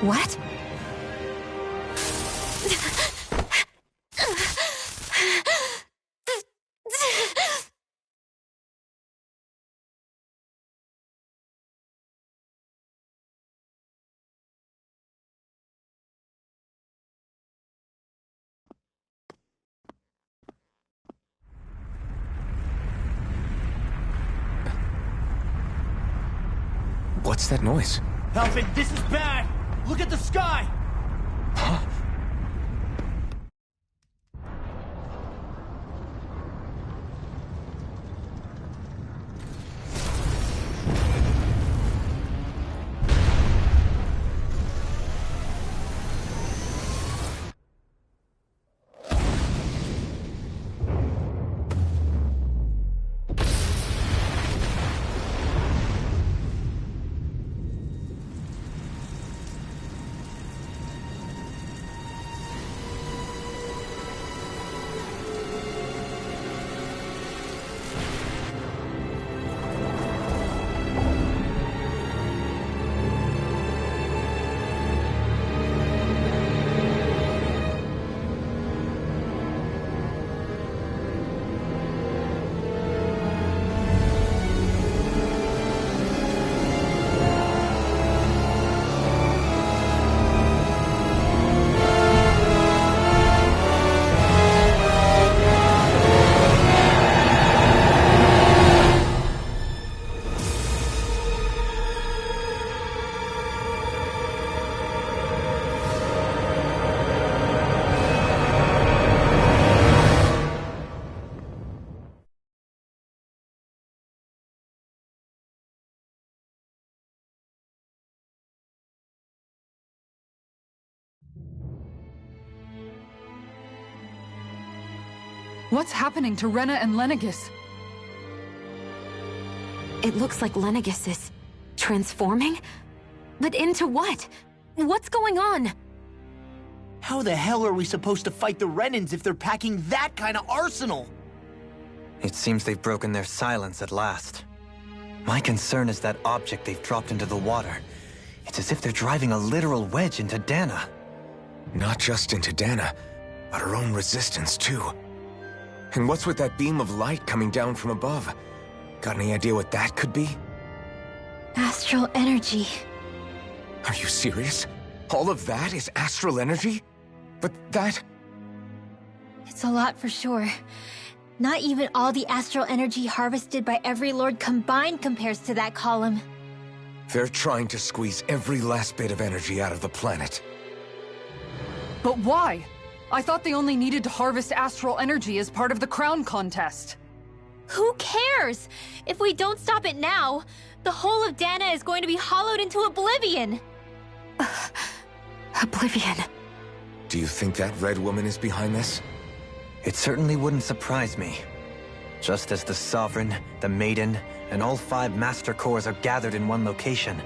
What? What's that noise? Alvin, this is bad! Look at the sky! Huh? What's happening to Rena and Lenegis? It looks like Lenegis is transforming? But into what? What's going on? How the hell are we supposed to fight the Renans if they're packing that kind of arsenal? It seems they've broken their silence at last. My concern is that object they've dropped into the water. It's as if they're driving a literal wedge into Dana. Not just into Dana, but her own resistance too. And what's with that beam of light coming down from above? Got any idea what that could be? Astral energy. Are you serious? All of that is astral energy? But that... It's a lot for sure. Not even all the astral energy harvested by every lord combined compares to that column. They're trying to squeeze every last bit of energy out of the planet. But why? I thought they only needed to harvest astral energy as part of the crown contest. Who cares? If we don't stop it now, the whole of Dana is going to be hollowed into oblivion. Oblivion. Do you think that red woman is behind this? It certainly wouldn't surprise me. Just as the Sovereign, the Maiden, and all 5 Master Cores are gathered in one location,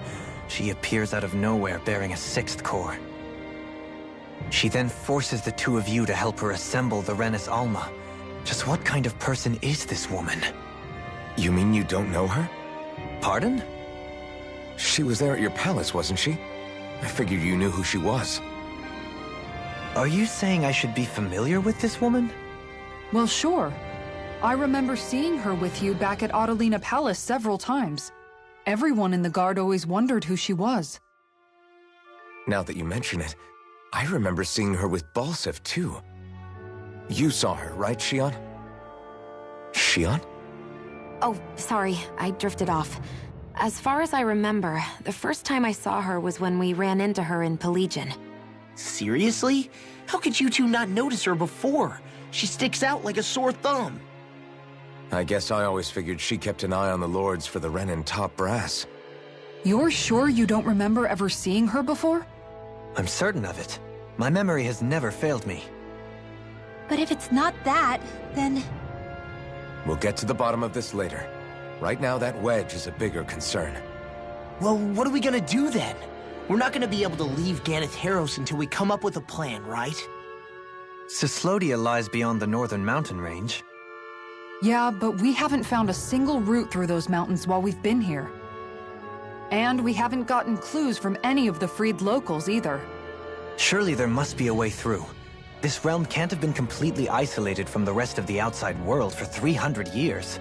she appears out of nowhere bearing a 6th core. She then forces the 2 of you to help her assemble the Renis Alma. Just what kind of person is this woman? You mean you don't know her? Pardon? She was there at your palace, wasn't she? I figured you knew who she was. Are you saying I should be familiar with this woman? Well, sure. I remember seeing her with you back at Adelina Palace several times. Everyone in the guard always wondered who she was. Now that you mention it, I remember seeing her with Balseph, too. You saw her, right, Xion? Xion? Oh, sorry, I drifted off. As far as I remember, the first time I saw her was when we ran into her in Pelegion. Seriously? How could you two not notice her before? She sticks out like a sore thumb. I guess I always figured she kept an eye on the lords for the Renan top brass. You're sure you don't remember ever seeing her before? I'm certain of it. My memory has never failed me. But if it's not that, then... We'll get to the bottom of this later. Right now, that wedge is a bigger concern. Well, what are we gonna do then? We're not gonna be able to leave Ganath Haros until we come up with a plan, right? Cyslodia lies beyond the northern mountain range. Yeah, but we haven't found a single route through those mountains while we've been here. And we haven't gotten clues from any of the freed locals either. Surely there must be a way through. This realm can't have been completely isolated from the rest of the outside world for 300 years.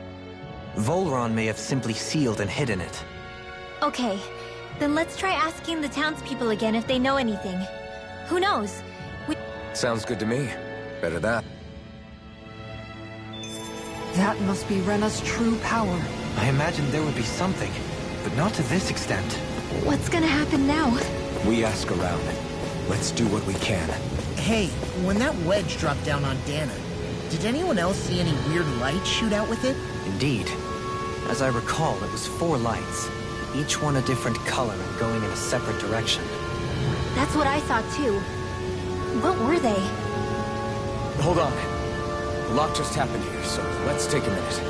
Volron may have simply sealed and hidden it. Okay, then let's try asking the townspeople again if they know anything. Who knows? Sounds good to me. Better that. That must be Rena's true power. I imagined there would be something, but not to this extent. What's gonna happen now? We ask around. Let's do what we can. Hey, when that wedge dropped down on Dana, did anyone else see any weird lights shoot out with it? Indeed. As I recall, it was 4 lights, each one a different color and going in a separate direction. That's what I saw too. What were they? Hold on. A lot just happened here, so let's take a minute.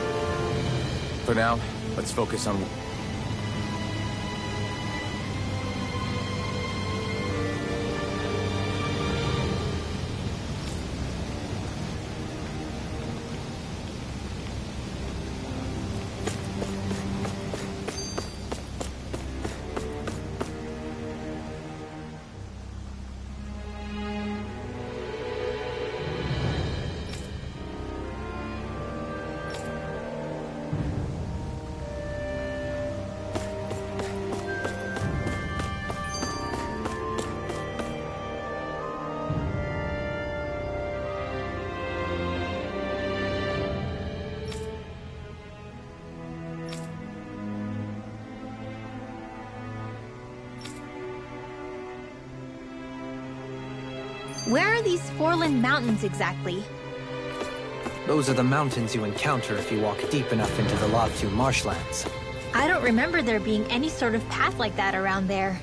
For now, let's focus on... Where are these Forland Mountains exactly? Those are the mountains you encounter if you walk deep enough into the Lavtu marshlands. I don't remember there being any sort of path like that around there.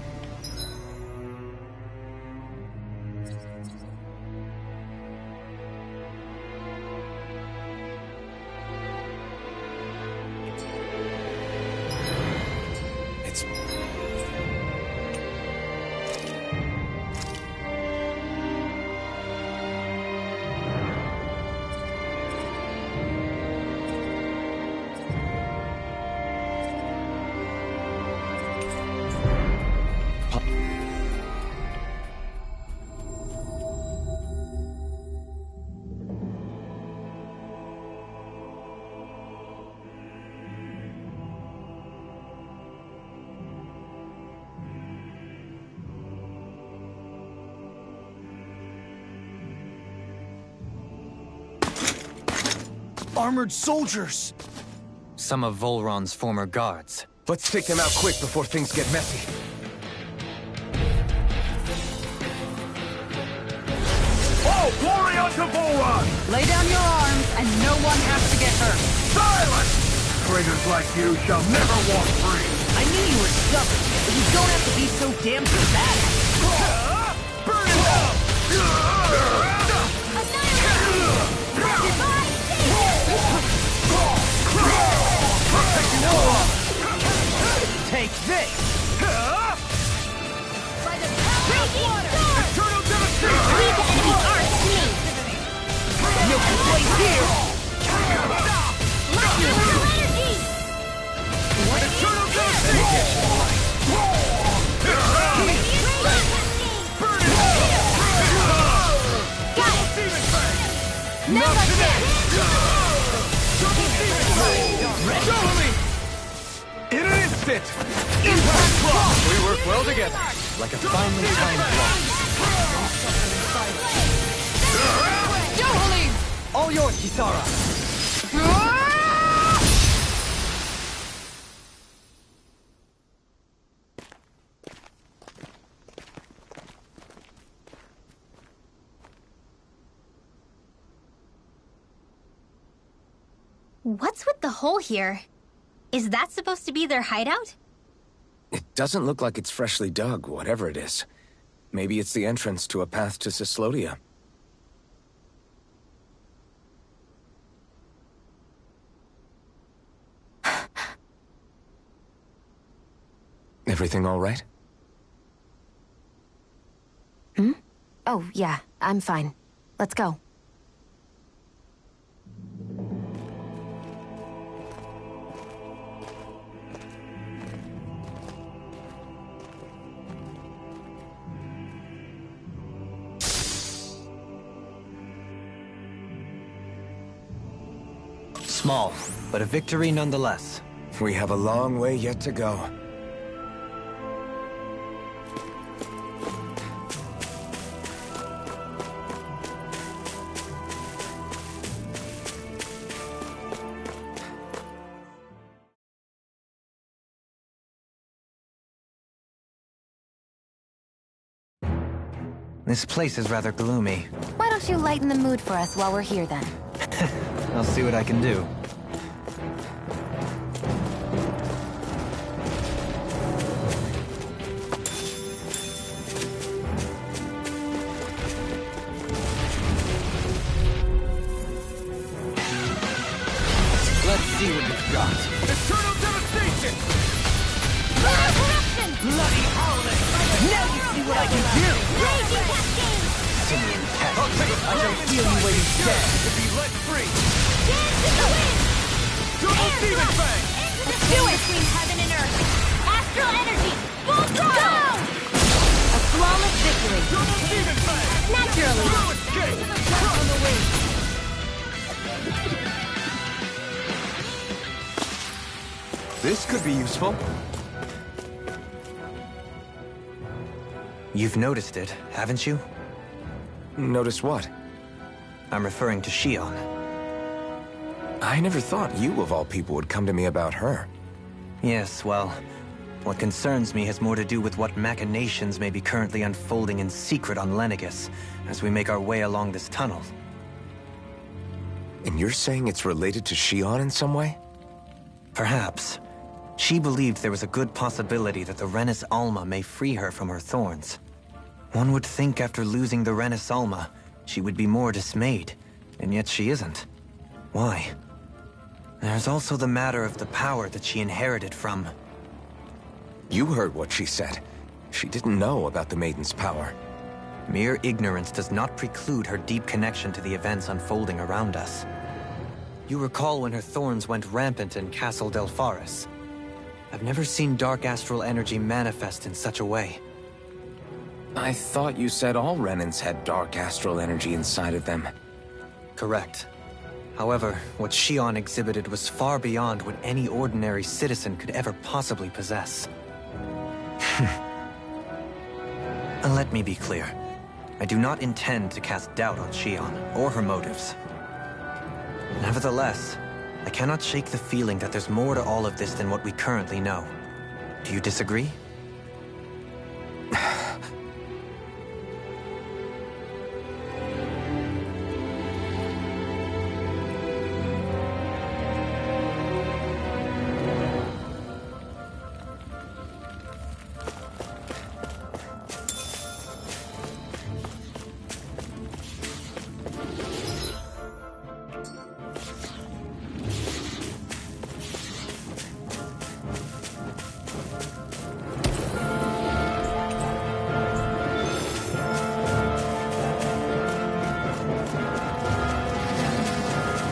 It's... Armored soldiers! Some of Volron's former guards. Let's take them out quick before things get messy. Oh, glory unto Volron! Lay down your arms, and no one has to get hurt. Silence! Traitors like you shall never walk free! I knew you were stubborn, but you don't have to be so damn dramatic. Burn it up! Take this! By the power of water! Eternal devastation! Leave the enemy's arms to me! No place here! Lightning! Energy! Eternal devastation! Burn it up! Got it! Demon Fang! Now like that! Double Demon Fang! Show me! In an instant! Impact Block! We work well together. Like a finely timed block. Yohali! All yours, Kisara! What's with the hole here? Is that supposed to be their hideout? It doesn't look like it's freshly dug, whatever it is. Maybe it's the entrance to a path to Cyslodia. Everything all right? Oh, yeah, I'm fine. Let's go. Small, but a victory nonetheless. We have a long way yet to go. This place is rather gloomy. Why don't you lighten the mood for us while we're here then? I'll see what I can do. Let's see what we've got. Eternal devastation! Corruption! Bloody holiday! Now you see what I can do! Raging cascade! Simeon Tech. I shall heal you when you stand! To be let free! Dance in the wind! Double Air demon thrust! fang! Into the do it! Between heaven and earth! Astral energy! Full throttle! A flawless victory. Double demon fang! Naturally! No escape! On the wing! This could be useful. You've noticed it, haven't you? Notice what? I'm referring to Shion. I never thought you, of all people, would come to me about her. Yes, well, what concerns me has more to do with what machinations may be currently unfolding in secret on Lenegis as we make our way along this tunnel. And you're saying it's related to Shion in some way? Perhaps. She believed there was a good possibility that the Renis Alma may free her from her thorns. One would think after losing the Renis Alma, she would be more dismayed, and yet she isn't. Why? There's also the matter of the power that she inherited from... You heard what she said. She didn't know about the Maiden's power. Mere ignorance does not preclude her deep connection to the events unfolding around us. You recall when her thorns went rampant in Castle Delpharis. I've never seen dark astral energy manifest in such a way. I thought you said all Renans had dark astral energy inside of them. Correct. However, what Shion exhibited was far beyond what any ordinary citizen could ever possibly possess. And let me be clear. I do not intend to cast doubt on Shion or her motives. Nevertheless, I cannot shake the feeling that there's more to all of this than what we currently know. Do you disagree?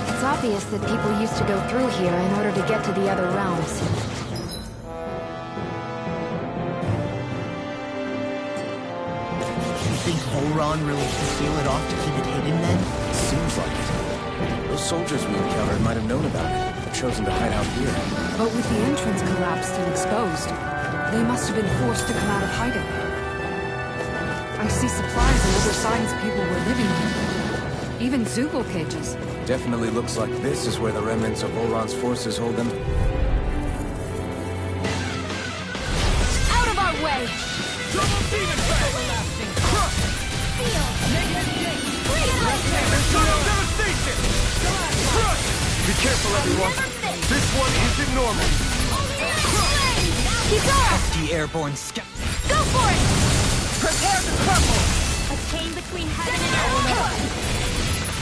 It's obvious that people used to go through here in order to get to the other realms. You think Vholran really can seal it off to keep it hidden then? Seems like it. Those soldiers we encountered might have known about it, but chosen to hide out here. But with the entrance collapsed and exposed, they must have been forced to come out of hiding. I see supplies and other signs people were living here. Even Zoogle cages. Definitely looks like this is where the remnants of Vholran's forces hold them. Out of our way! Double demon Everlasting! Crush! Feel! Eternal devastation! Crush! Be careful, everyone. This one isn't normal. Kizaar! The airborne skeptic. Go for it! Prepare to crumble! A chain between heaven and earth.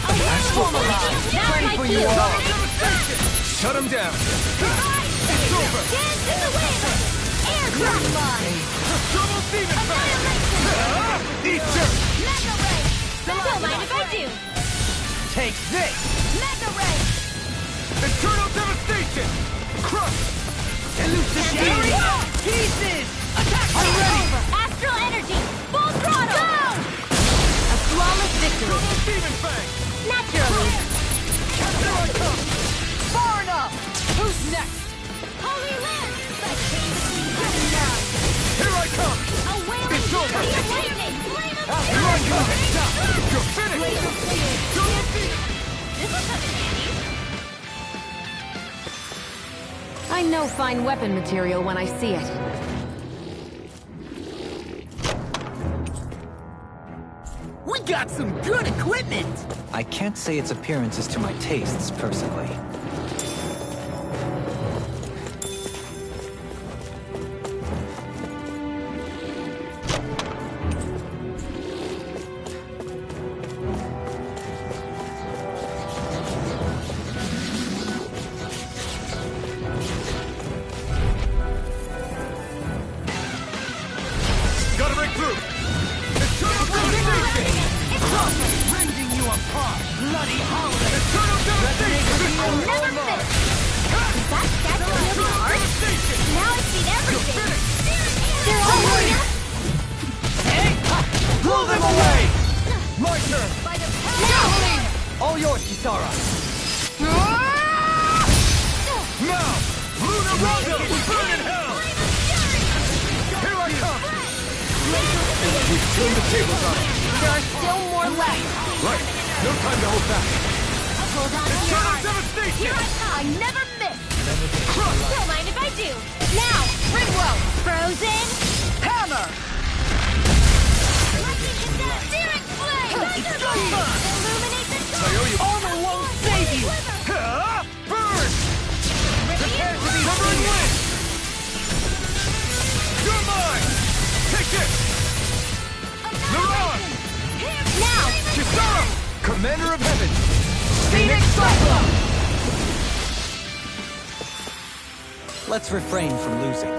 Astral Ready for you all! Shut him down! It's over! Dance in the wind! Air crash line! Double demon Annihilation! Eat dirt! Mega ray! Don't mind if I do! Take this! Mega ray! Eternal devastation! Crush! Elucidate! Pieces! Attack! I'm ready! Astral energy! Full throttle! Go! A flawless victory. Double demon fang! Naturally! Here I come! know fine weapon material when I see it. We got some good equipment! I can't say its appearance is to my tastes, personally. Gotta break through! Eternal devastation! Rending you apart! Bloody holiday! Eternal devastation! I'll never miss! Is that statue really hard? Now I've seen everything! They're all here! Hey! Blow them away! My turn! By the power! All yours, Kisara! Now! Lunar Rondo! Burn in hell! Here I come! We've turned the tables on them! There are still more left. Right! No time to hold back! Hold on to your Eternal heart! devastation! Here I come! I never miss! Don't mind if I do! Now! Spring Blow! Frozen! Hammer! Searing Flame! It's go time! Illuminate the I owe you. Armor won't save you! Burn! Prepare to be Severing Wind! You're mine! Take this! Naran! Now! Kisara! Commander of Heaven! Phoenix Cyclone! Let's refrain from losing.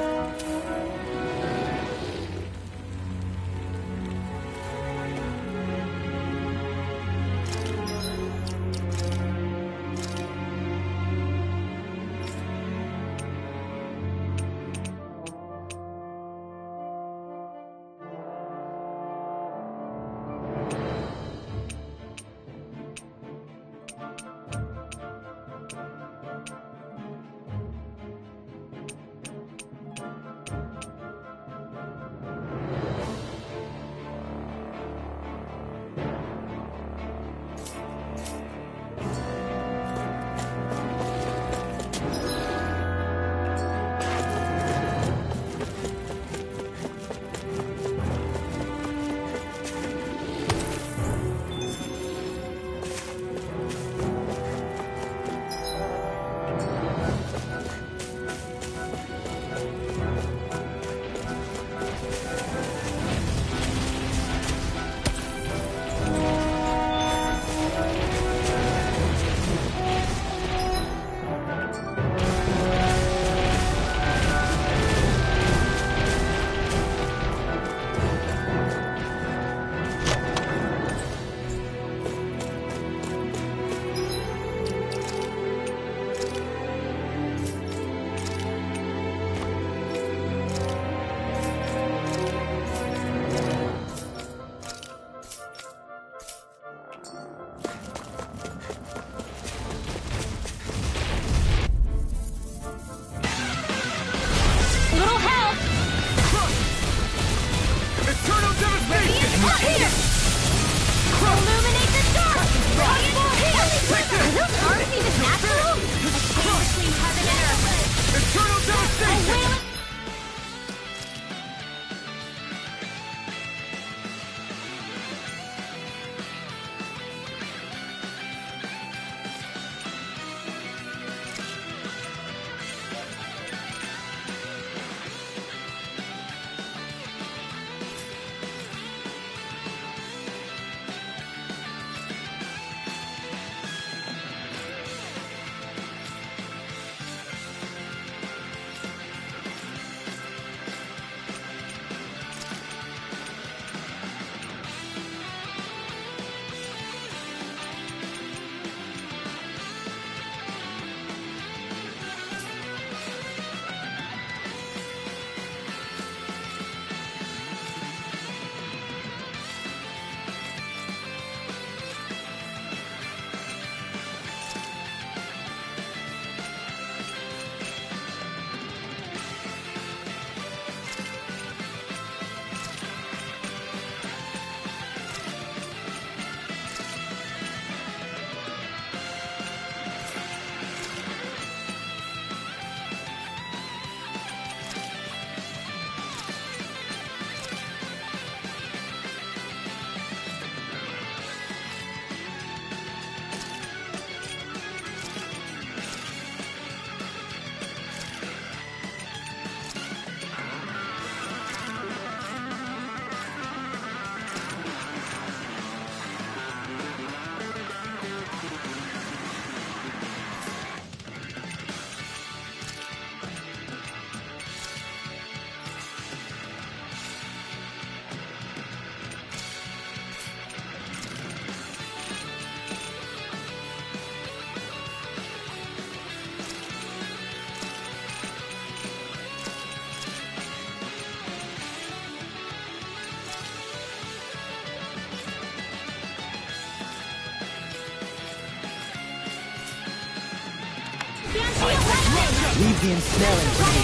Leave the ensnaring to me.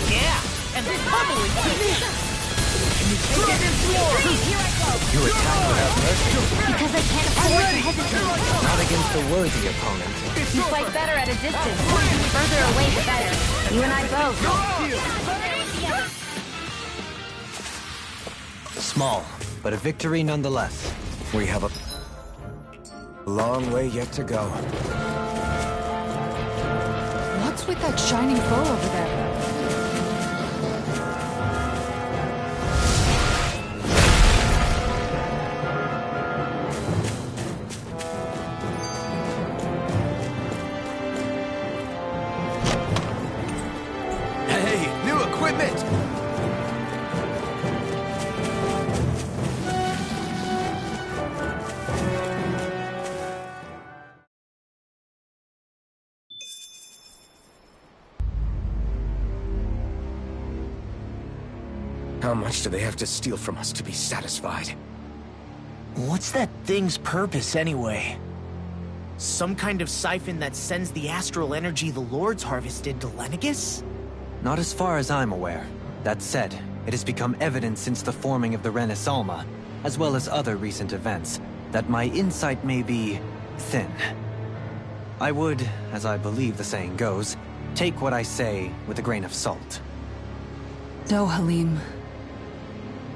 Yeah, and pummeling to me. You attack without mercy. Because I can't afford to hesitate. Not against a worthy opponent. You fight better at a distance. The further away, the better. You and I both. Small, but a victory nonetheless. We have a long way yet to go. What's with that shining foe over there? Hey, new equipment! How much do they have to steal from us to be satisfied? What's that thing's purpose, anyway? Some kind of siphon that sends the astral energy the Lords harvested to Lenegis? Not as far as I'm aware. That said, it has become evident since the forming of the Renis Alma, as well as other recent events, that my insight may be thin. I would, as I believe the saying goes, take what I say with a grain of salt. Dohalim.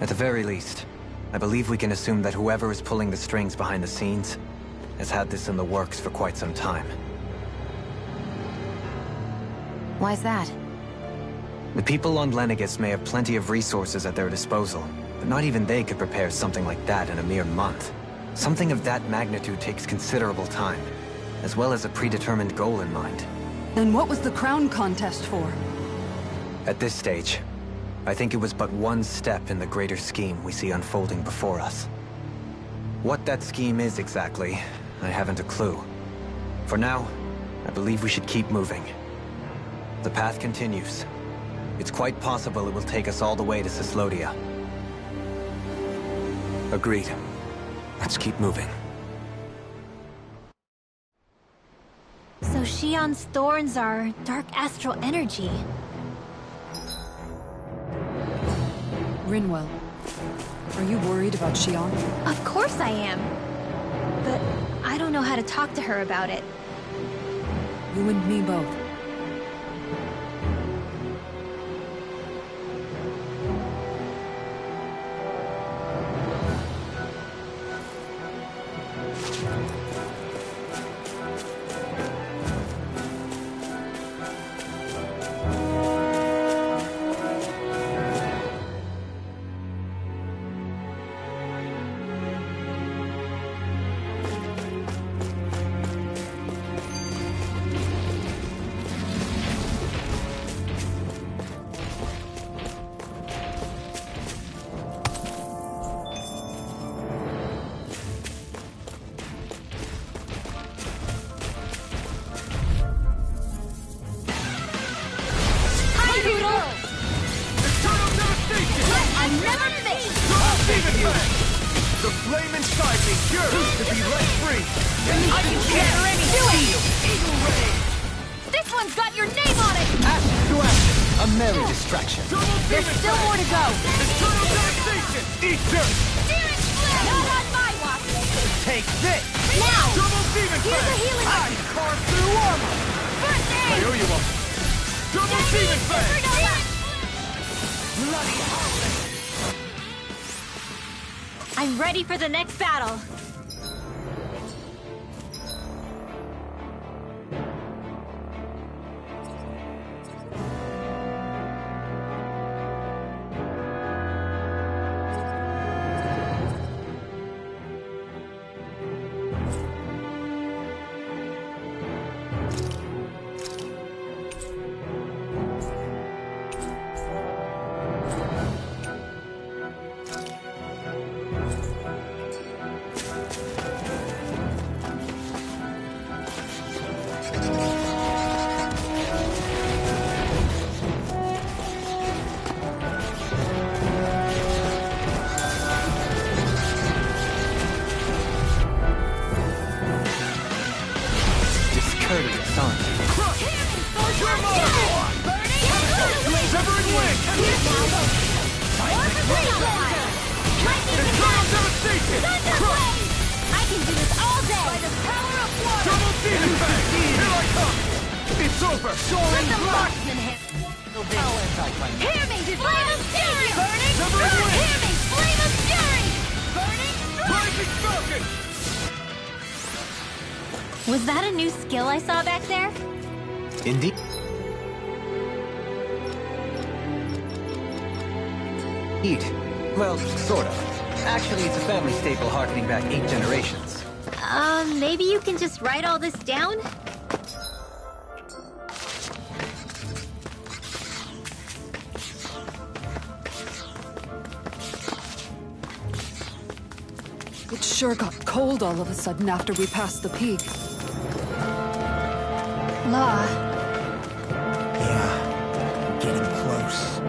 At the very least, I believe we can assume that whoever is pulling the strings behind the scenes has had this in the works for quite some time. Why's that? The people on Lenegis may have plenty of resources at their disposal, but not even they could prepare something like that in a mere month. Something of that magnitude takes considerable time, as well as a predetermined goal in mind. Then what was the crown contest for? At this stage, I think it was but one step in the greater scheme we see unfolding before us. What that scheme is exactly, I haven't a clue. For now, I believe we should keep moving. The path continues. It's quite possible it will take us all the way to Cyslodia. Agreed. Let's keep moving. So Shion's thorns are dark astral energy. Rinwell. Are you worried about Shion? Of course I am. But I don't know how to talk to her about it. You and me both. The flame inside me yearns to be let free. I can gather any Steel Eagle Ray. This one's got your name on it! Action to action! A merry distraction. There's still more to go. Eternal devastation. Eat dirt. Demon Flare! Not on my watch! Take this! Now! Double demon Here's a flame. healing I arm! carve through armor. First I aid! owe you one. Double demon flame. Bloody I'm ready for the next battle. Devastation! Thunderblade! I can do this all day! By the power of water! Double Demon Bang! Here I come! It's over! Let the marksman hit! Hear me! Flame of Fury! Burning! Hear me! Flame of Fury! Burning! Rising Falcon! Was that a new skill I saw back there? Indeed. Well, sort of. Actually, it's a family staple harkening back 8 generations. Maybe you can just write all this down? It sure got cold all of a sudden after we passed the peak. La. Yeah, getting close.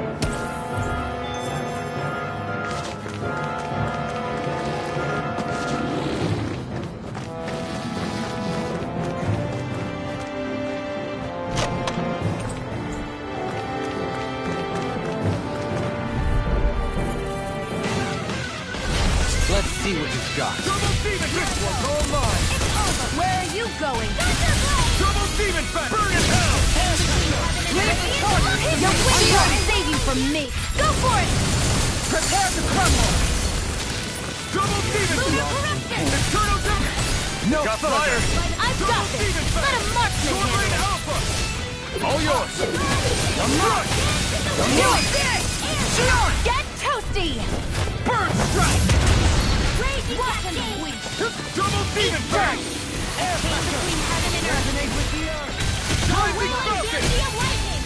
Let's see what you've got. Double Demon! This one's all mine! It's over! Where are you going? Double Demon Bang! Burn in hell! Your wings won't save you from me! Go for it! Prepare to crumble! Double Demon! Lunar corruption! Eternal Demon! No Got further. fire! I've got this! Demon Bang! Let a marksman Sword Rain handle it! Alpha! All yours! Run! Do it! Shield! Get toasty! Burn Strike! Raging Weapon! Double Demon Bang! Between heaven and earth! Rising Falcon! Energy of lightning!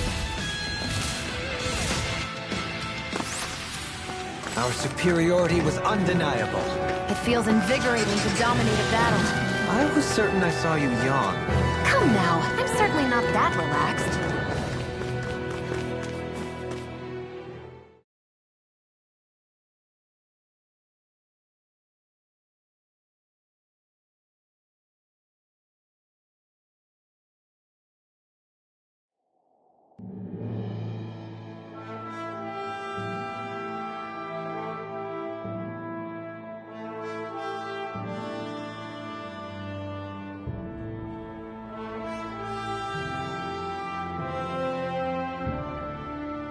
Our superiority was undeniable. It feels invigorating to dominate a battle. I was certain I saw you yawn. Come now, I'm certainly not that relaxed.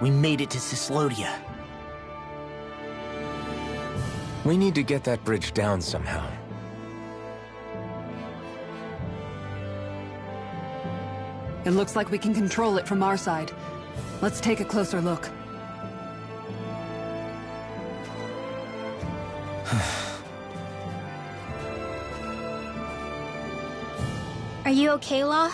We made it to Cyslodia. We need to get that bridge down somehow. It looks like we can control it from our side. Let's take a closer look. Are you okay, Law?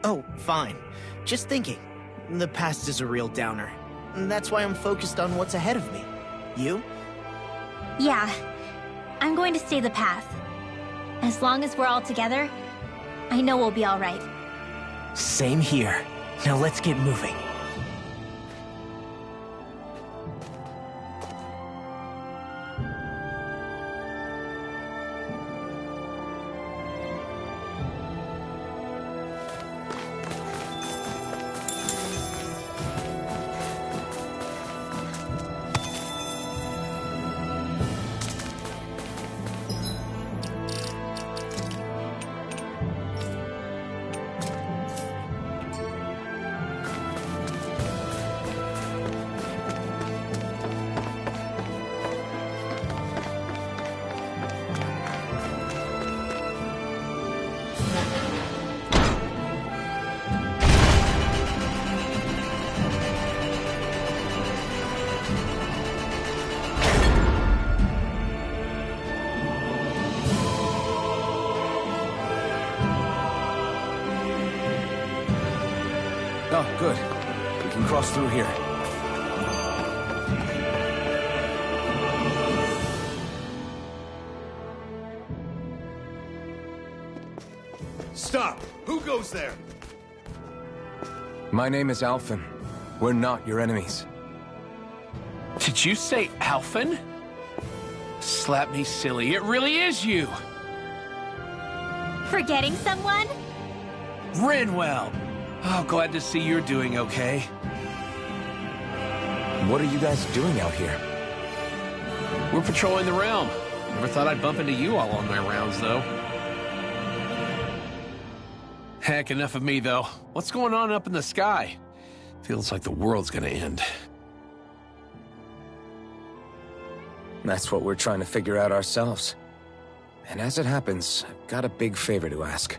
Oh, fine. Just thinking. The past is a real downer. That's why I'm focused on what's ahead of me. You? Yeah. I'm going to stay the path. As long as we're all together, I know we'll be all right. Same here. Now let's get moving. Oh, good. We can cross through here. Stop! Who goes there? My name is Alphen. We're not your enemies. Did you say Alphen? Slap me silly, it really is you! Forgetting someone? Rinwell! Oh, glad to see you're doing okay. What are you guys doing out here? We're patrolling the realm. Never thought I'd bump into you all on my rounds, though. Heck, enough of me, though. What's going on up in the sky? Feels like the world's gonna end. That's what we're trying to figure out ourselves. And as it happens, I've got a big favor to ask.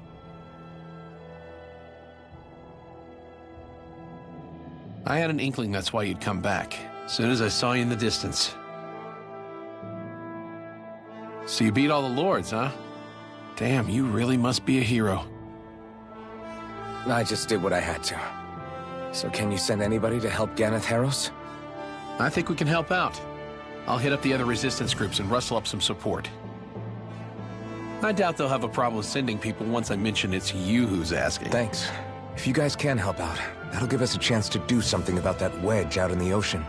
I had an inkling that's why you'd come back. As soon as I saw you in the distance. So you beat all the lords, huh? Damn, you really must be a hero. I just did what I had to. So can you send anybody to help Ganeth Heros? I think we can help out. I'll hit up the other resistance groups and rustle up some support. I doubt they'll have a problem sending people once I mention it's you who's asking. Thanks. If you guys can help out, that'll give us a chance to do something about that wedge out in the ocean.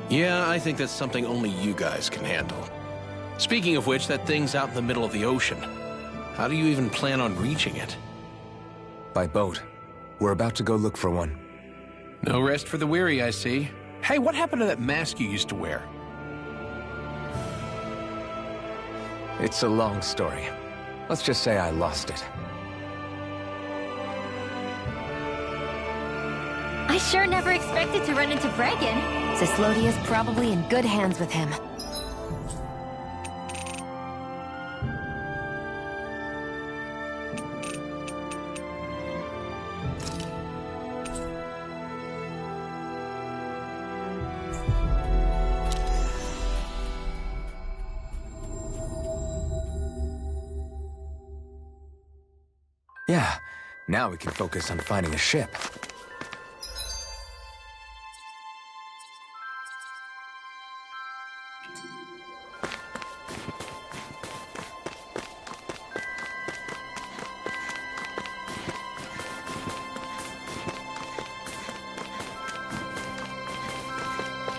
Yeah, I think that's something only you guys can handle. Speaking of which, that thing's out in the middle of the ocean. How do you even plan on reaching it? By boat. We're about to go look for one. No rest for the weary, I see. Hey, what happened to that mask you used to wear? It's a long story. Let's just say I lost it. I sure never expected to run into Bregan. Cyslodia's probably in good hands with him. Yeah, now we can focus on finding a ship.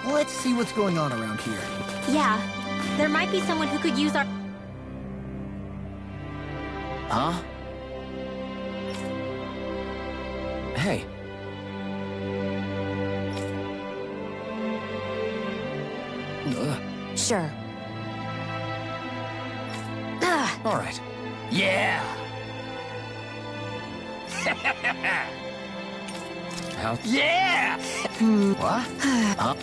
Let's see what's going on around here. Yeah, there might be someone who could use our... Huh? Hey. Sure. Ah, All right. Yeah! How? Yeah! What? Huh?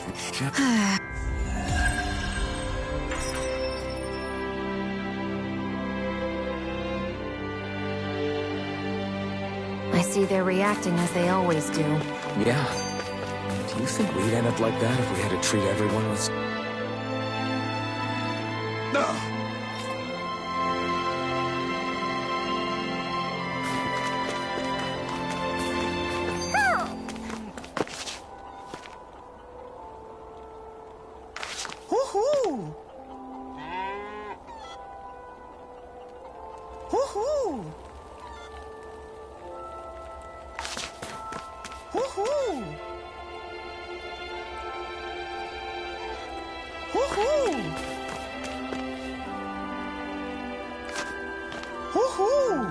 I see they're reacting as they always do. Yeah. Do you think we'd end up like that if we had to treat everyone with... Woohoo! Woohoo! Woohoo! Woohoo! Woohoo!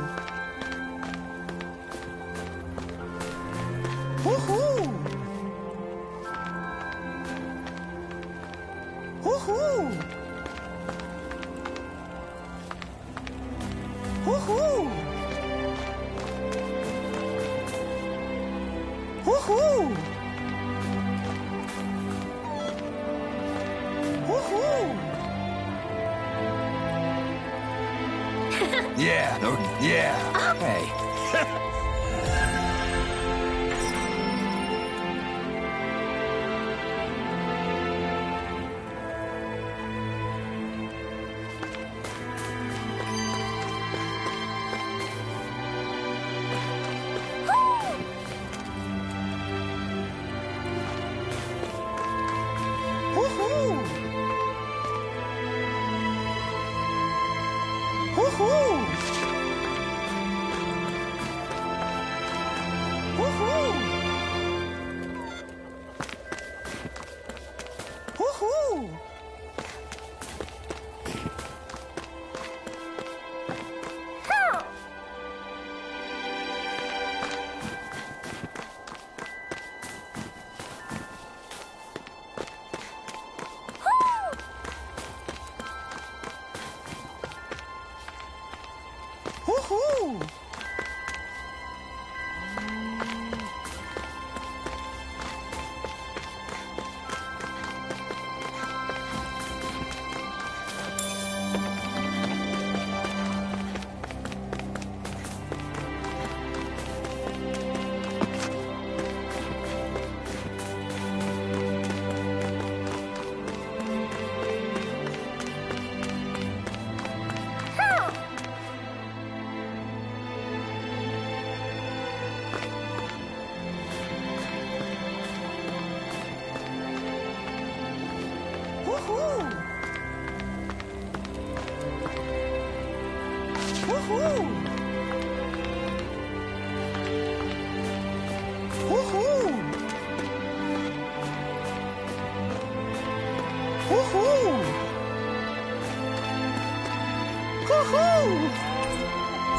Woohoo! Woohoo! Woohoo! Woohoo! Woohoo! Yeah! Yeah! Hey. Woohoo! Woohoo!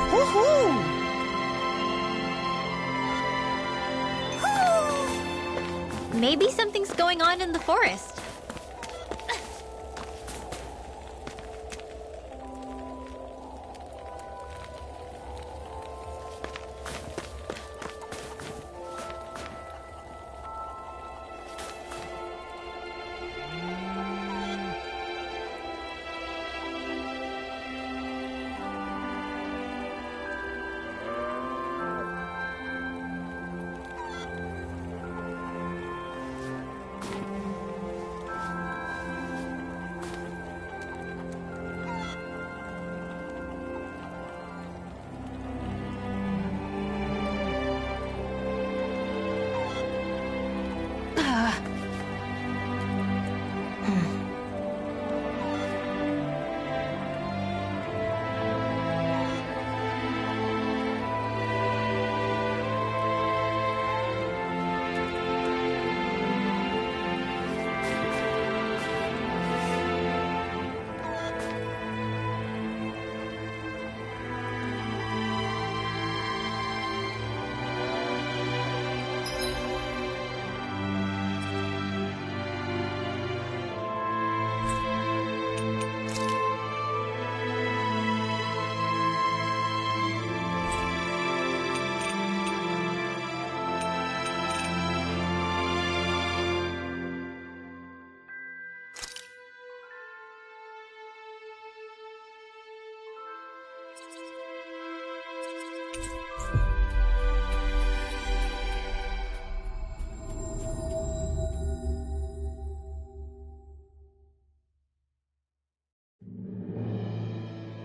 Woohoo! Maybe something's going on in the forest.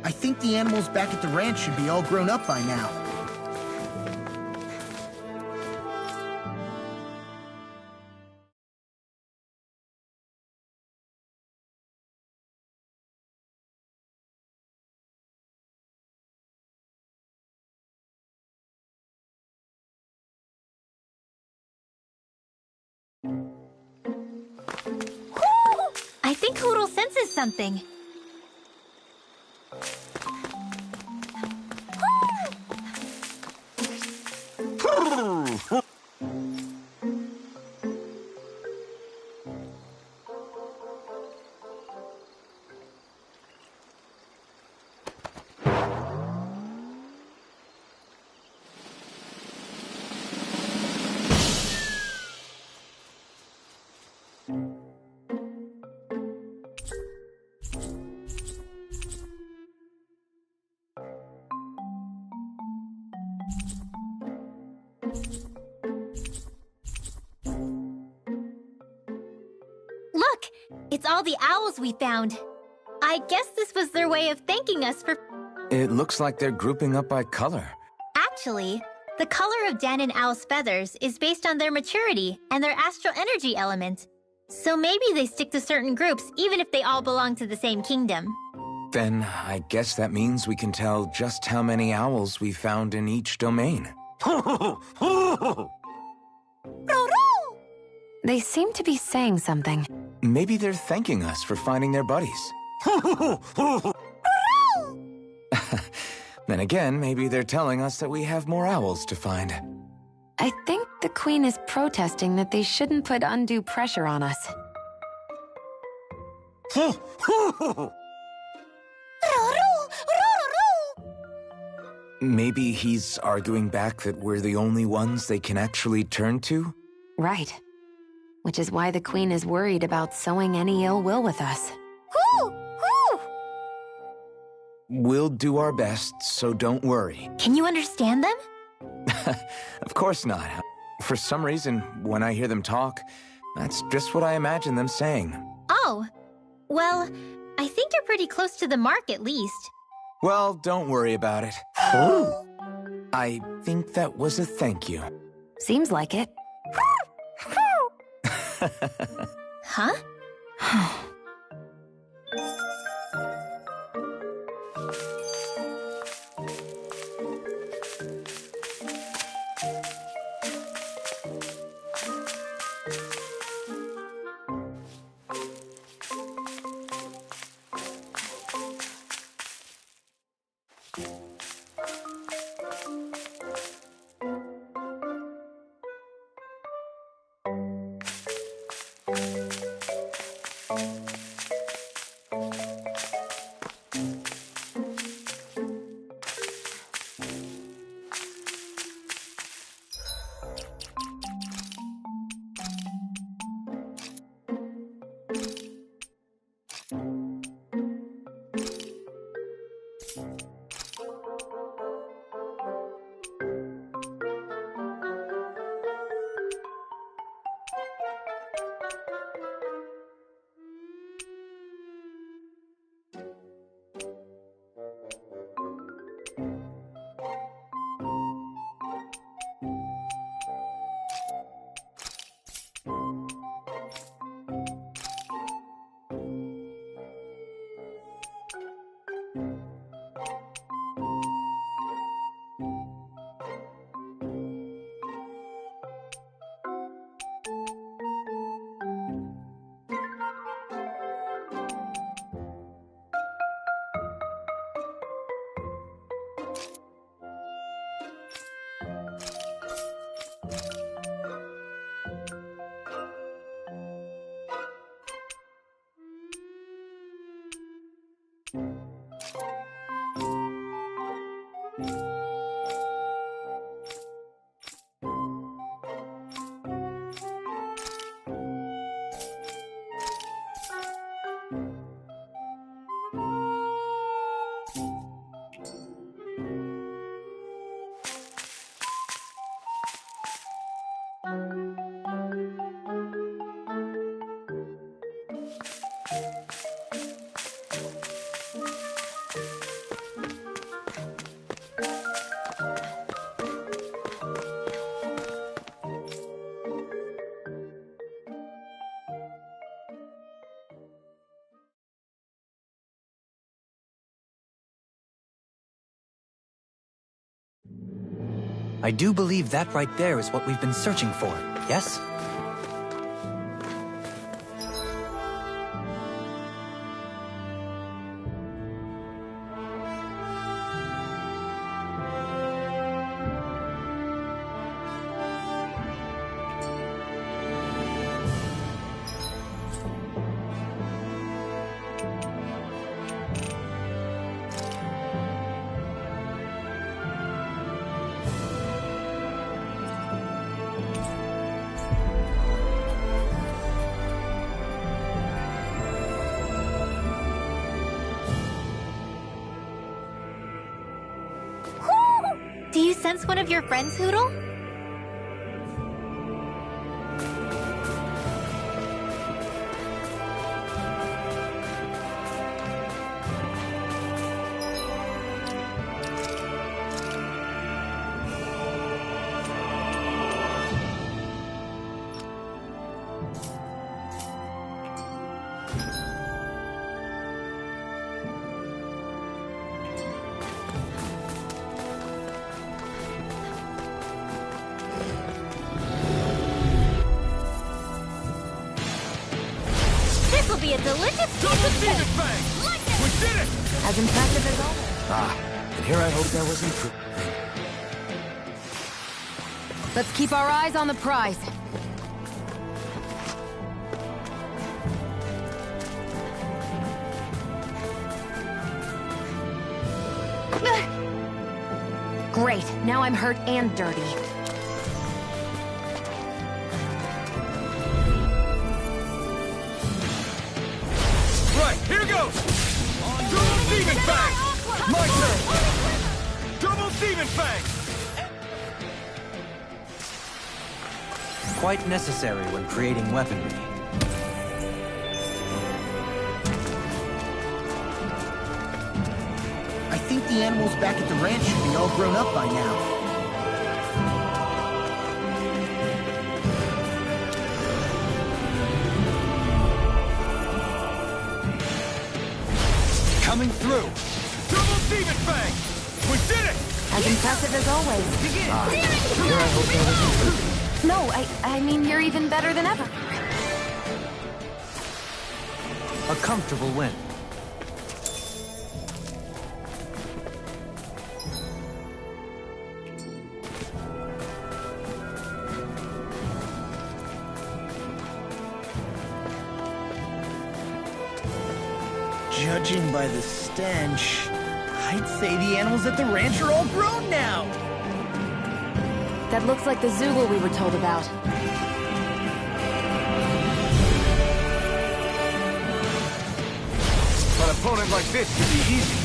I think the animals back at the ranch should be all grown up by now. I think Hootle senses something. Look! It's all the owls we found. I guess this was their way of thanking us for... It looks like they're grouping up by color. Actually, the color of Dan and Owl's feathers is based on their maturity and their astral energy element. So maybe they stick to certain groups even if they all belong to the same kingdom. Then I guess that means we can tell just how many owls we found in each domain. They seem to be saying something. Maybe they're thanking us for finding their buddies. Then again, maybe they're telling us that we have more owls to find. I think the Queen is protesting that they shouldn't put undue pressure on us. Maybe he's arguing back that we're the only ones they can actually turn to? Right. Which is why the Queen is worried about sowing any ill will with us. Whoo! Whoo! We'll do our best, so don't worry. Can you understand them? Of course not. For some reason, when I hear them talk, that's just what I imagine them saying. Oh. Well, I think you're pretty close to the mark at least. Well, don't worry about it. I think that was a thank you. Seems like it. Huh? I do believe that right there is what we've been searching for, yes? Do you sense one of your friends, Hootle? This will be a delicious piece of food! We did it! As impressive as always. Ah, and here I hope that wasn't true. Let's keep our eyes on the prize. Great, now I'm hurt and dirty. Right, here goes! Double Demon Fang! My turn! Double Demon Fang! Quite necessary when creating weaponry. I think the animals back at the ranch should be all grown up by now. Coming through! Double Demon Fang! We did it! As impressive as always. No, I mean you're even better than ever. A comfortable win. Judging by the stench, I'd say the animals at the ranch are all grown now. That looks like the Zoogle we were told about. An opponent like this should be easy.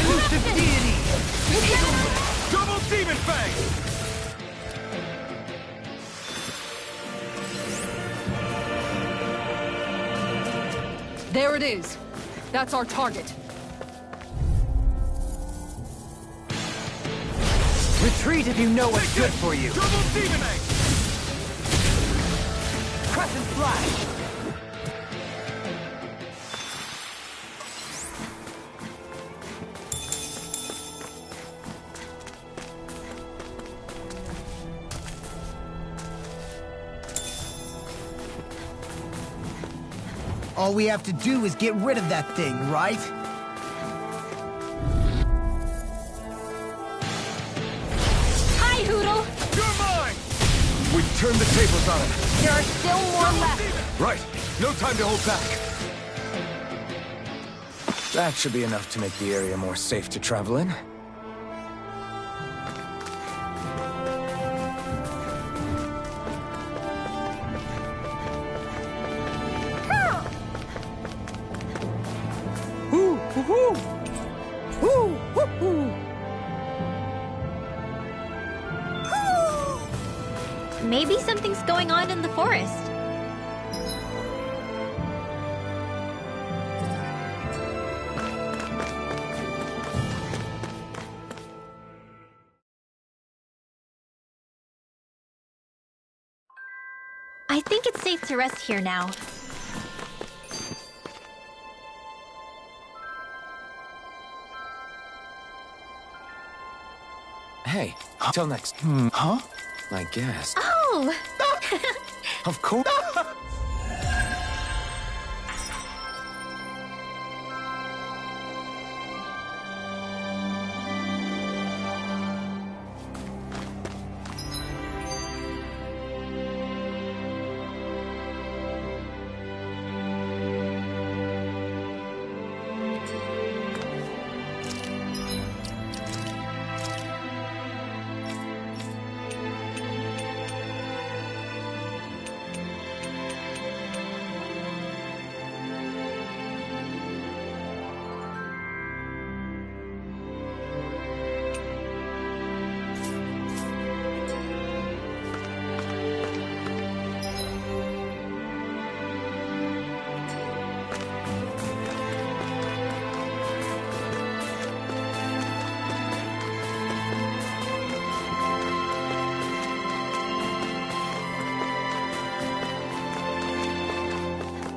Elusive deity! Double Demon Fang! There it is. That's our target. Retreat if you know what's good for you. Double Demon Egg! Crescent Flash! All we have to do is get rid of that thing, right? Hi, Hootle! You're mine! We've turned the tables on him. There are still more left. Right, no time to hold back. That should be enough to make the area more safe to travel in. Maybe something's going on in the forest. I think it's safe to rest here now. Hey, till next. Huh? I guess. Oh! Of course.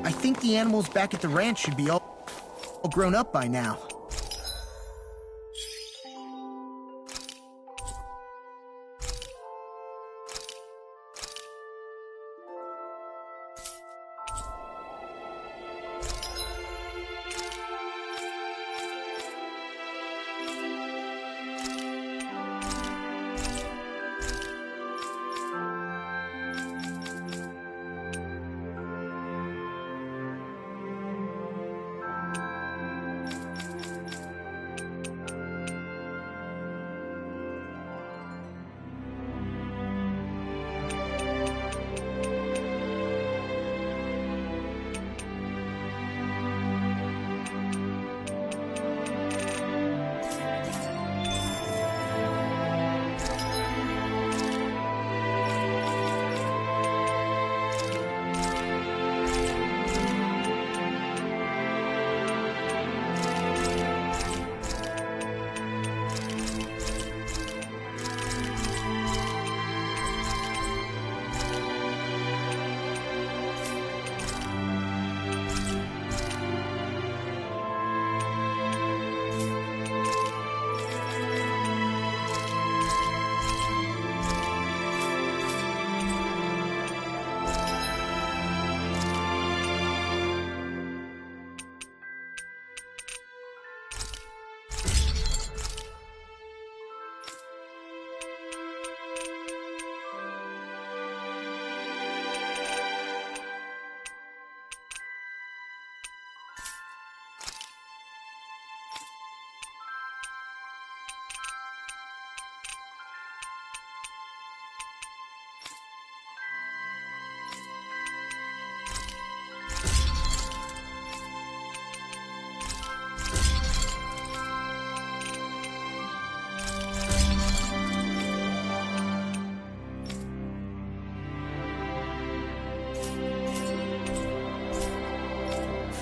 I think the animals back at the ranch should be all grown up by now.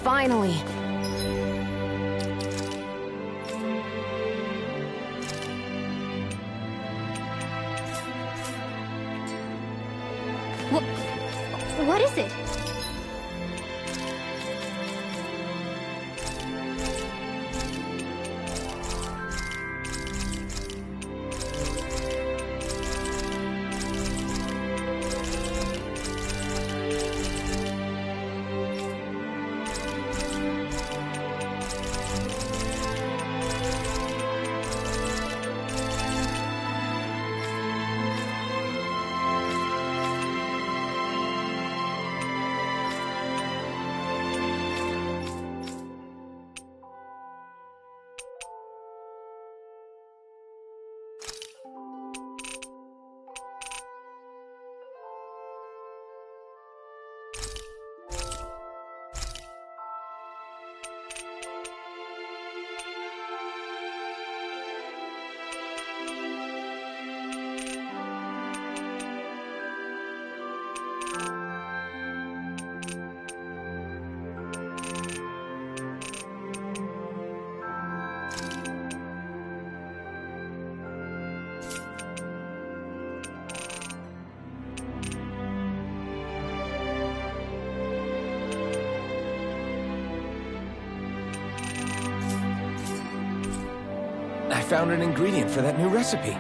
Finally. What is it? I found an ingredient for that new recipe.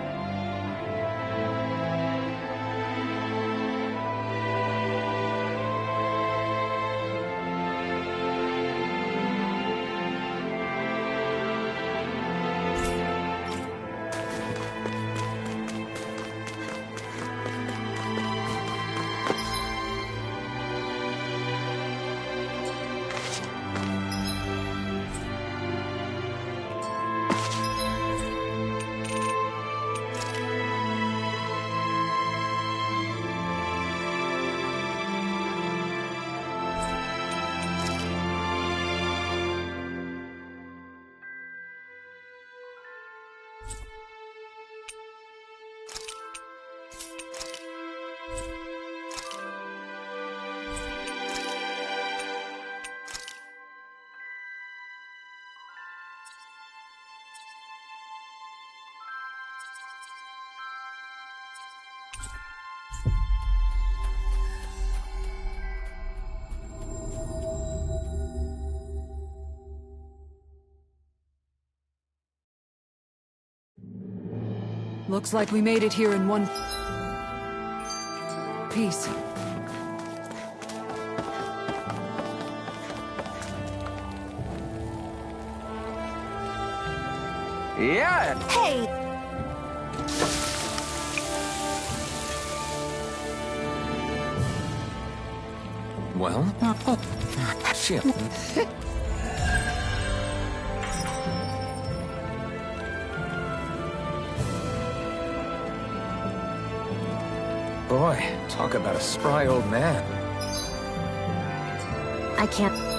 Looks like we made it here in one piece. Yeah! Hey! Well? Shit. Boy, talk about a spry old man. I can't...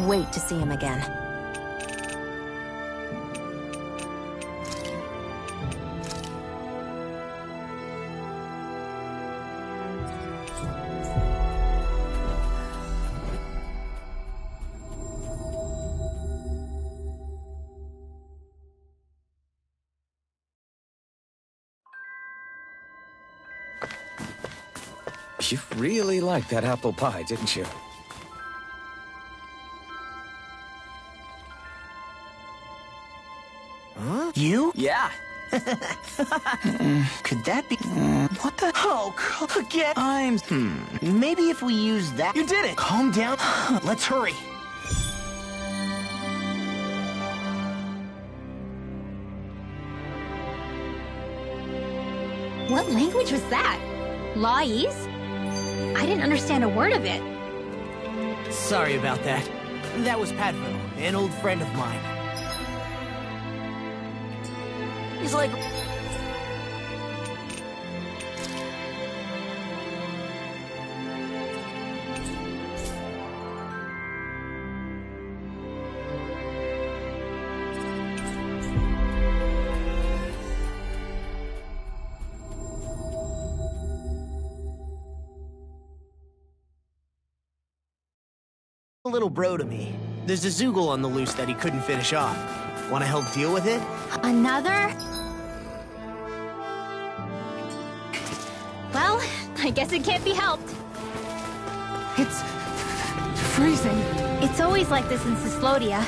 wait to see him again. You really liked that apple pie, didn't you? Huh? You? Yeah. Could that be... What the... Oh, again? Maybe if we use that... You did it! Calm down. Let's hurry. What language was that? Lawese? I didn't understand a word of it. Sorry about that. That was Padvo, an old friend of mine. He's like... a little bro to me. There's a Zoogle on the loose that he couldn't finish off. Want to help deal with it? Another? Well, I guess it can't be helped. It's freezing. It's always like this in Cyslodia.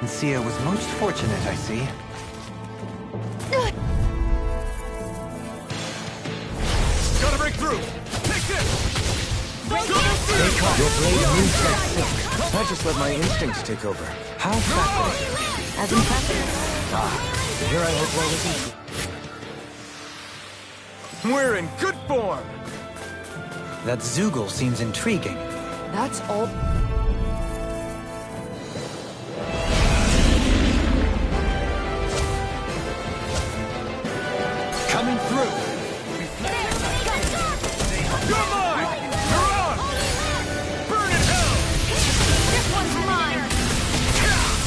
Venecia was most fortunate, I see. Gotta break through! Take this! Your blade moves like silk. I just let my instincts take over. How fascinating. As impressive. Here I hope I wasn't... We're in good form! That Zoogle seems intriguing. That's all. Coming through! You're mine! You're on! Burn in hell! This one's mine!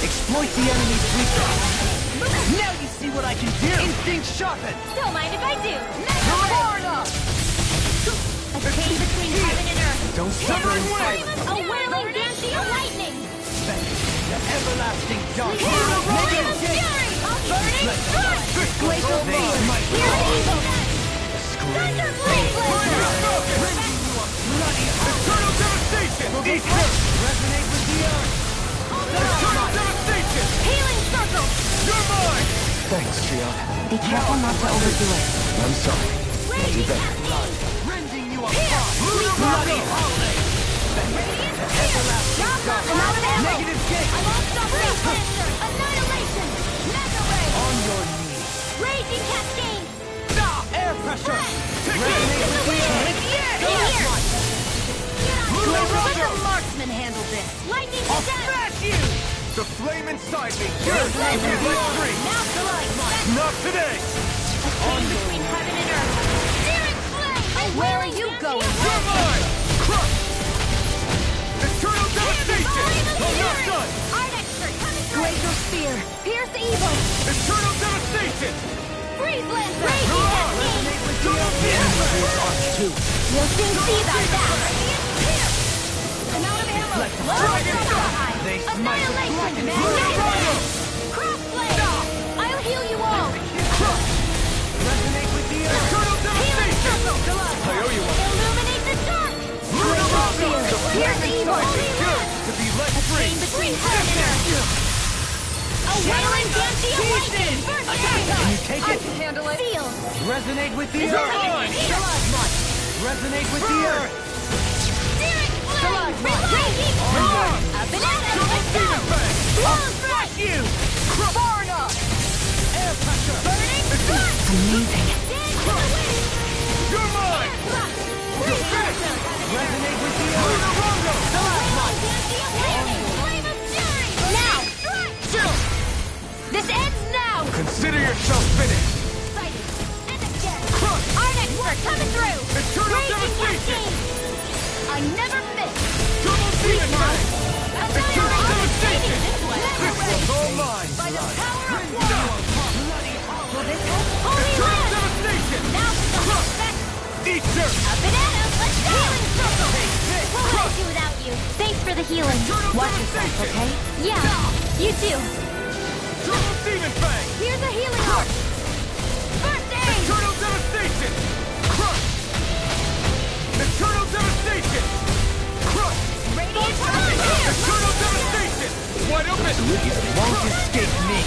Exploit the enemy's weakness! Now you see what I can do! Instinct sharpened! Don't mind if I do! A chain between heaven and earth! Don't suffer in silence! A whirling banshee of lightning! The everlasting dark! Negative fury! Burning strike! Glacial Maze! Hear evil! Thunder blade! Eternal devastation! Eat her! Resonate with the earth! Eternal devastation! Healing circle! You're mine! Thanks, Gion. Be careful not to overdo it. I'm sorry. I'll do better. Rending you apart! Bloody holiday! Negative gate! Annihilation! Mega ray! On your knees! Raging cascade! Air pressure! Resonate with the earth! Let the marksman handle this! Lightning to death! Smash you! The flame inside me! Yes, Let me let free! Now to life! Not today! A chain between heaven and earth! Searing flame! Where are you going? You're mine! Crush! Eternal devastation! I'm not done! Arnexter coming through! Glacial spear! Pierce evil! Eternal devastation! Freeze lancer! Raging cascade! Two. You'll soon see about that! I'm out of ammo! They smite with Annihilation! blindness. Crossblade! I'll heal you all! Resonate with the earth! Eternal Healing devastation! circle! I owe you one. Illuminate the dark! Lunarondo! The Pierce flame evil! inside me yearns to be let free! Chain between heaven and earth! A wailing banshee of lightning! First aid! Can you take I it? can handle it. Seal! Resonate with the You're earth! mine! Resonate with the earth! Searing flame! Raging! A banana! Let's go! Blow strike! You! Far enough! Air pressure! Burning strike! Amazing. Dance to the wind! You're mine! Freeze lancer! Resonate with the earth! Lunarondo! Now! Chill! This ends now! Consider yourself finished. Arnexter coming through! Eternal Raging devastation! cascade! I never miss! Double demon fang! Eternal devastation! This Never one's all mine! By the power of war! Will this help? Holy Eternal land! devastation! Now for some respect! Eat dirt! A banana! Let's go! Healing circle! We'll help you without you. Thanks for the healing. Eternal Watch yourself, devastation! okay? Yeah, you too. Double demon fang! Here's a healing arc. First aid! Eternal devastation! Crush! Eternal devastation! Crush! Radiant fire! Eternal devastation! Wide open! Won't escape me!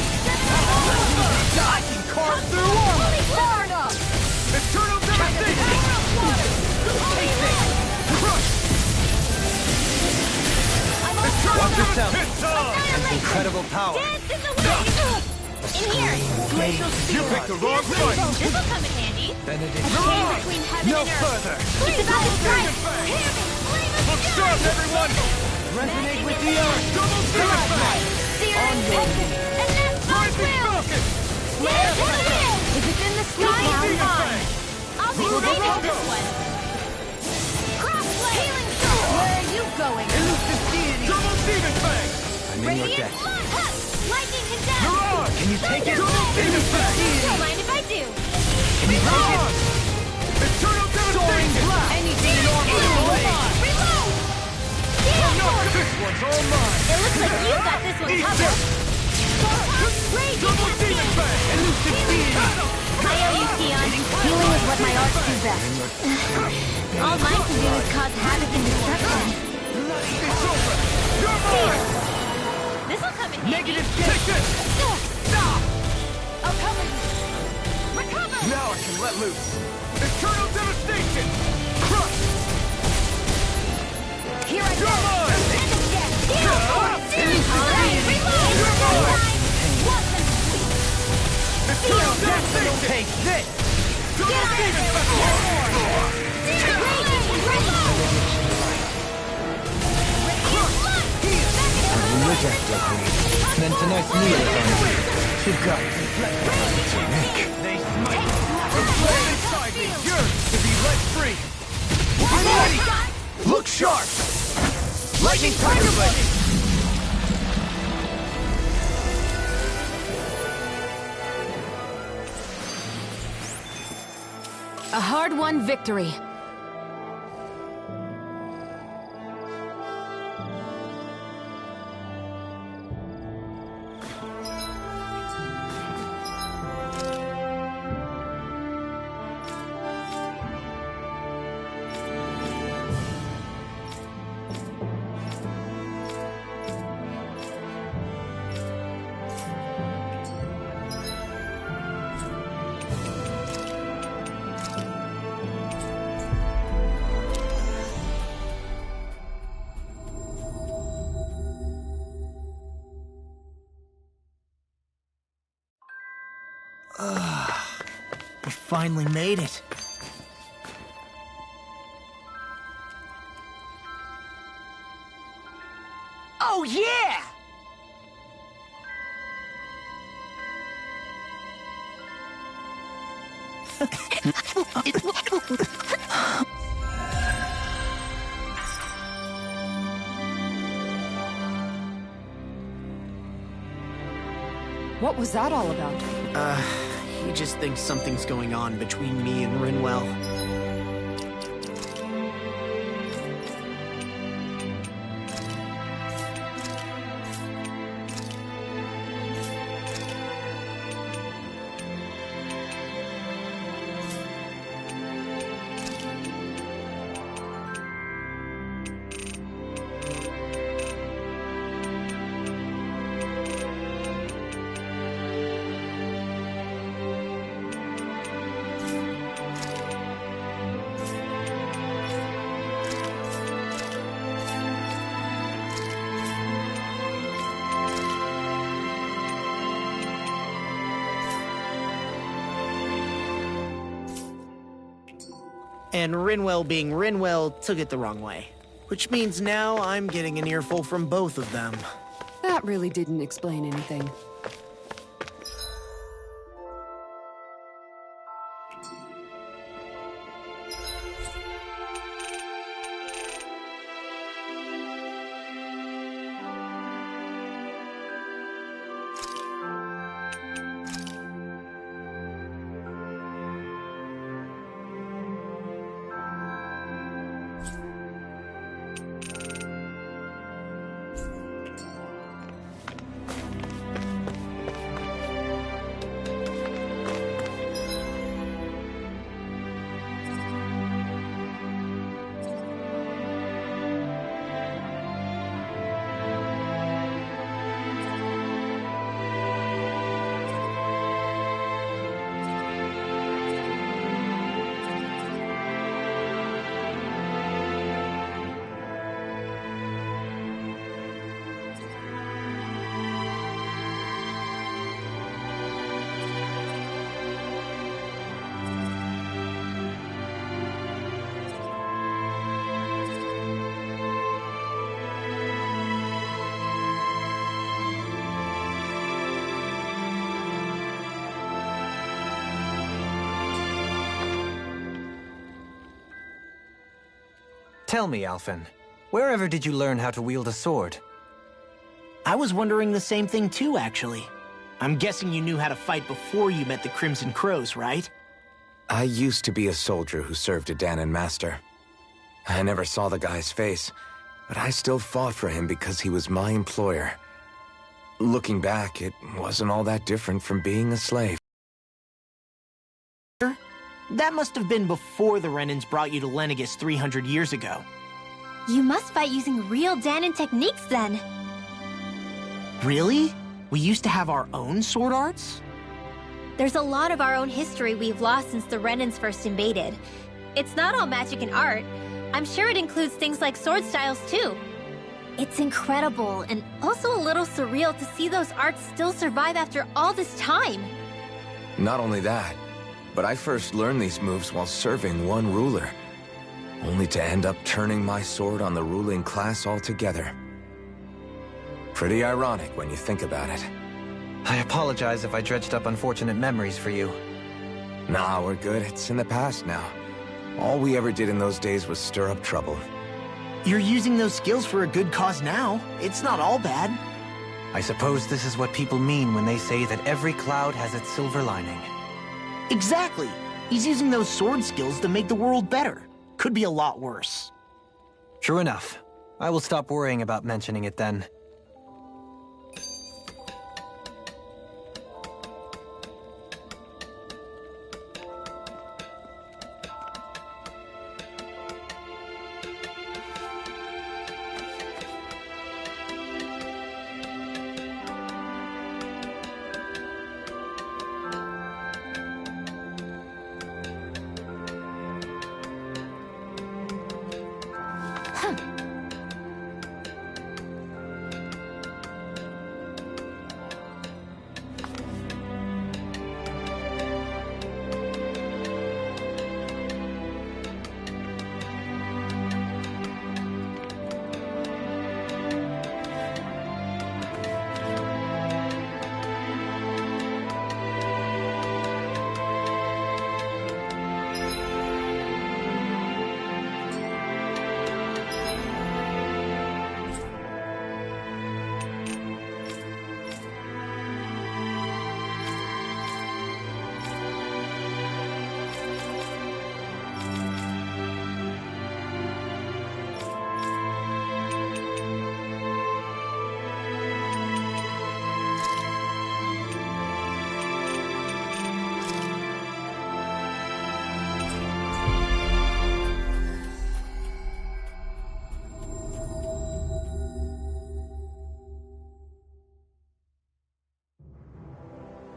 I can carve through armor! Far enough! Eternal devastation! Crush! I'm all Eternal Watch yourself. devastation! Incredible power. Dance in the wind! In here! You picked the wrong fight! This'll come in handy! Benedict. Chain between heaven No and earth! further! It's about to strike! Hear me! Flame of Look fury! sharp, everyone! Resonate with the earth. Double Demon Fang! Searing tempest! And that's my Rising will! Falcon! Flare to the wind! Is it in the sky? Double Now Demon on! Fang! I'll be Lunar saving Rondo! this one! Crossblade! Healing soul! Where are you going? Elusive deity. Double Demon Fang! I'm in your Radiant debt. blood! Huh! Lightning condemned! Mirage! Can you take it? Double Demon Fang! Don't mind if I do! Can you take it? Eternal Devastation! Anything in order. Reload! Steel Force! This one's all mine! It looks like you got this one Eat covered! Raging Double Demon Neptune! Fang! Elusive deity. I owe you, Sion. Healing is what my arts do best. All mine can do is cause havoc and destruction. It's over! You're mine! This'll come in handy. Negative Take this! I'll cover you. Recover! Now I can let loose! Eternal Devastation! Crush! Here I go! You're mine! And again! Steel Force! All right, reload! What the sweet! Eternal Devastation! Take this. Double Demon Fang! Raging reload! In your debt, Queen. Then tonight's meal is on you. You've got it. They smite. The flame inside me yearns to be let free! I'm ready! Look sharp! Lightning Tiger Blade! A hard-won victory. We finally made it. Oh, yeah! What was that all about? He just thinks something's going on between me and Rinwell. And Rinwell being Rinwell took it the wrong way. Which means now I'm getting an earful from both of them. That really didn't explain anything. Tell me, Alphen, wherever did you learn how to wield a sword? I was wondering the same thing too, actually. I'm guessing you knew how to fight before you met the Crimson Crows, right? I used to be a soldier who served a Dahnan master. I never saw the guy's face, but I still fought for him because he was my employer. Looking back, it wasn't all that different from being a slave. That must have been before the Renans brought you to Lenegis 300 years ago. You must fight using real Dahnan techniques then. Really? We used to have our own sword arts? There's a lot of our own history we've lost since the Renans first invaded. It's not all magic and art. I'm sure it includes things like sword styles too. It's incredible and also a little surreal to see those arts still survive after all this time. Not only that, but I first learned these moves while serving one ruler, only to end up turning my sword on the ruling class altogether. Pretty ironic when you think about it. I apologize if I dredged up unfortunate memories for you. Nah, we're good. It's in the past now. All we ever did in those days was stir up trouble. You're using those skills for a good cause now. It's not all bad. I suppose this is what people mean when they say that every cloud has its silver lining. Exactly. He's using those sword skills to make the world better. Could be a lot worse. True enough. I will stop worrying about mentioning it then.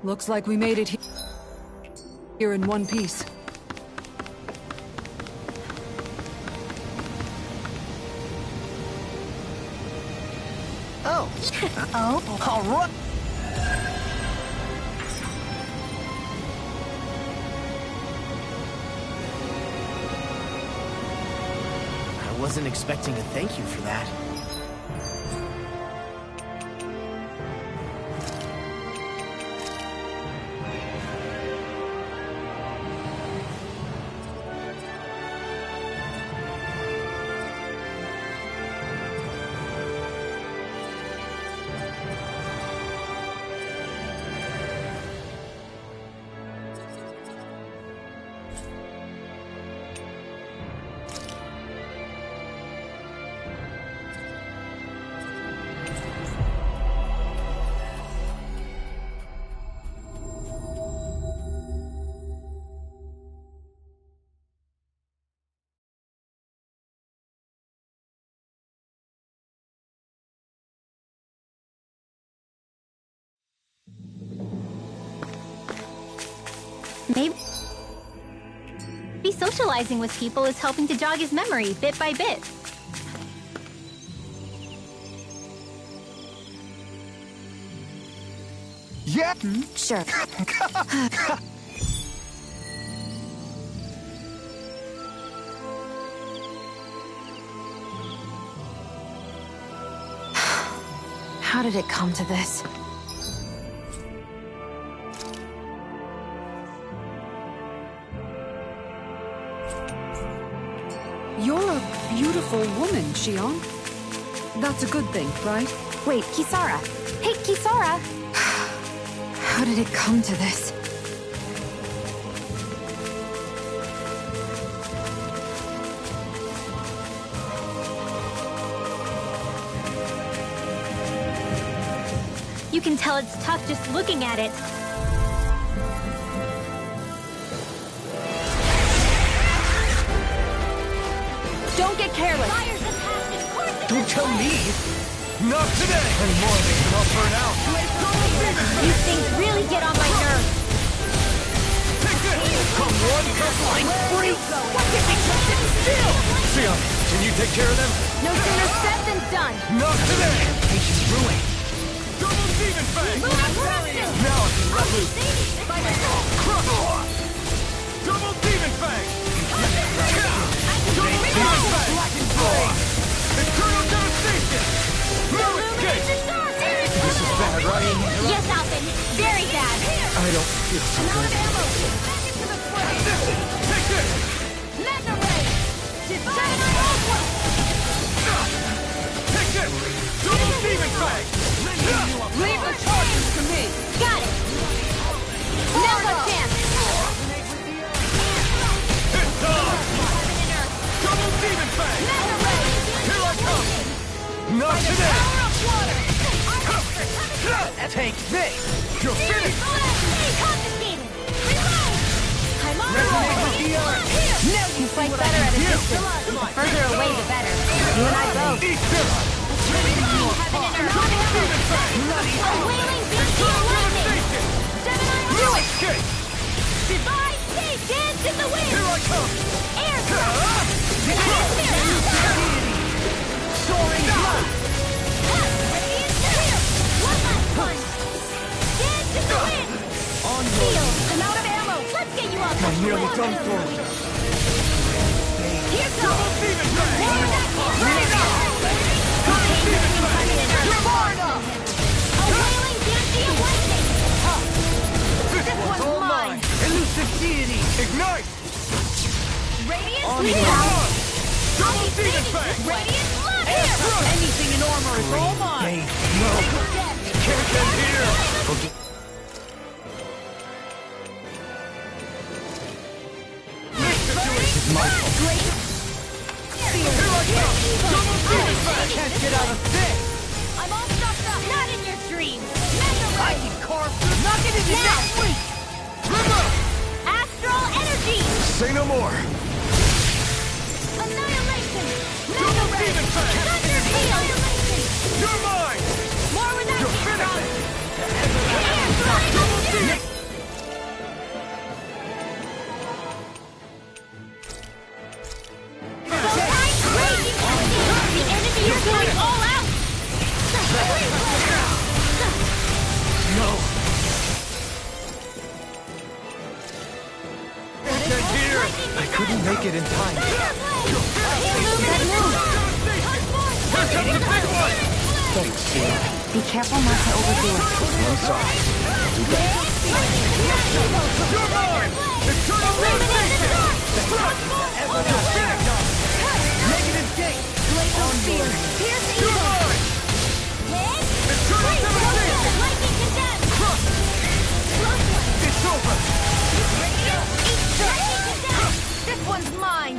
Looks like we made it here in one piece. Oh. Oh? All right. I wasn't expecting a thank you for that. Maybe socializing with people is helping to jog his memory bit by bit. Yeah. Sure. How did it come to this? You're a beautiful woman, Xion. That's a good thing, right? Wait, Kisara. Hey, Kisara! How did it come to this? You can tell it's tough just looking at it. Don't get careless! Don't tell me! Not today! Any more of it and I'll burn out. These things really get on my nerves. Take this! Come one, come Flying freak! still! Xion, can you take care of them? No sooner said than done. Not today! Patience ruined. Double Demon Fang! Luna Preston! Now I can let loose! Double Demon Fang! Double Demon Fang! Eternal Devastation! No escape! This is bad, right? Yes, Alphen. Very bad. I don't feel so good. Take this! Mega Ray! Gemini Ultra! Take this! Double Demon Fang! Leave the charges to me! Got it! Now the chance! It's on! Double Demon Fang! Mega Ray! Here I come! Not today! Power of water! Take this! You're finished! Confiscated! Reload! I'm on the You fight better at a distance. The further away, the better. You and I both. Eat this! A wailing beast of lightning! Gemini No Ultra! escape! Divine Sea dance in the wind! Here I come! Air thrust! Soaring blood! Radiant Spear! One last punch! Dance in the wind! On Steel! I'm out of ammo! Let's get you up! I'm nearly done for. Here Double goes! Demon Fang! You're far enough! A wailing Dynasty of lightning! This one's all mine. Elusive deity! Ignite! Radiant On Spear! board. Double Demon Fang! Radiant Love Here! Anything in armor is all mine! No! Can't end here! It's my fault. Here I come! Double Demon Fang! Can't get out of this! I'm all stuffed up! Not in your dreams! I can carve through nothing in the next week! Remote! Astral Energy! Say no more! Annihilation! Double Demon Fang! Thunder Heal! You're mine! More where that You're came from! finished! Air Thrust! Raging Dynasty! The enemy is going all out! No! Can't end here! I couldn't make it in time. Here comes the big one! Thanks, Sia. Be careful not to overdo it. I'm sorry. You're mine! Eternal Devastation! Negative gate! Glacial Spear! Pierce You're Evil! mine! Hit! Eternal Devastation! Lightning Condemn! It's over! Lightning Condemn! This one's mine!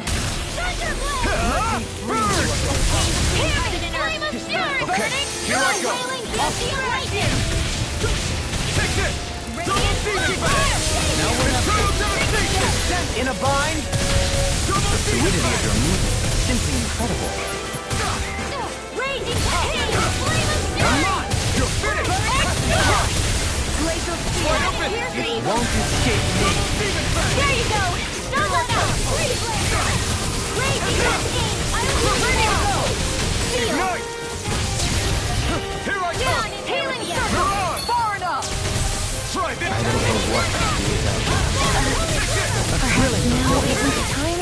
Thunder Blade! Burn! Flame of Fury! Okay, here I go. Wailing Dynasty of lightning! Take this! Double Demon Fang! Now we're not Eternal Devastation! in a bind! Double Demon Fluidity of Fang! your movement is simply incredible. Raging Flame of Fury! Come on! You're finished! Glacial Spear! Pierce It Evil! won't escape me! Demon Fang! There you go! Snuggle it out! Freeze Blade! Raging Cascade! I will burn it! Steel! Ignite! Here I come! Healing You're Circle! on! Far enough! Try this! I don't know what to do without you. Perhaps now isn't the time?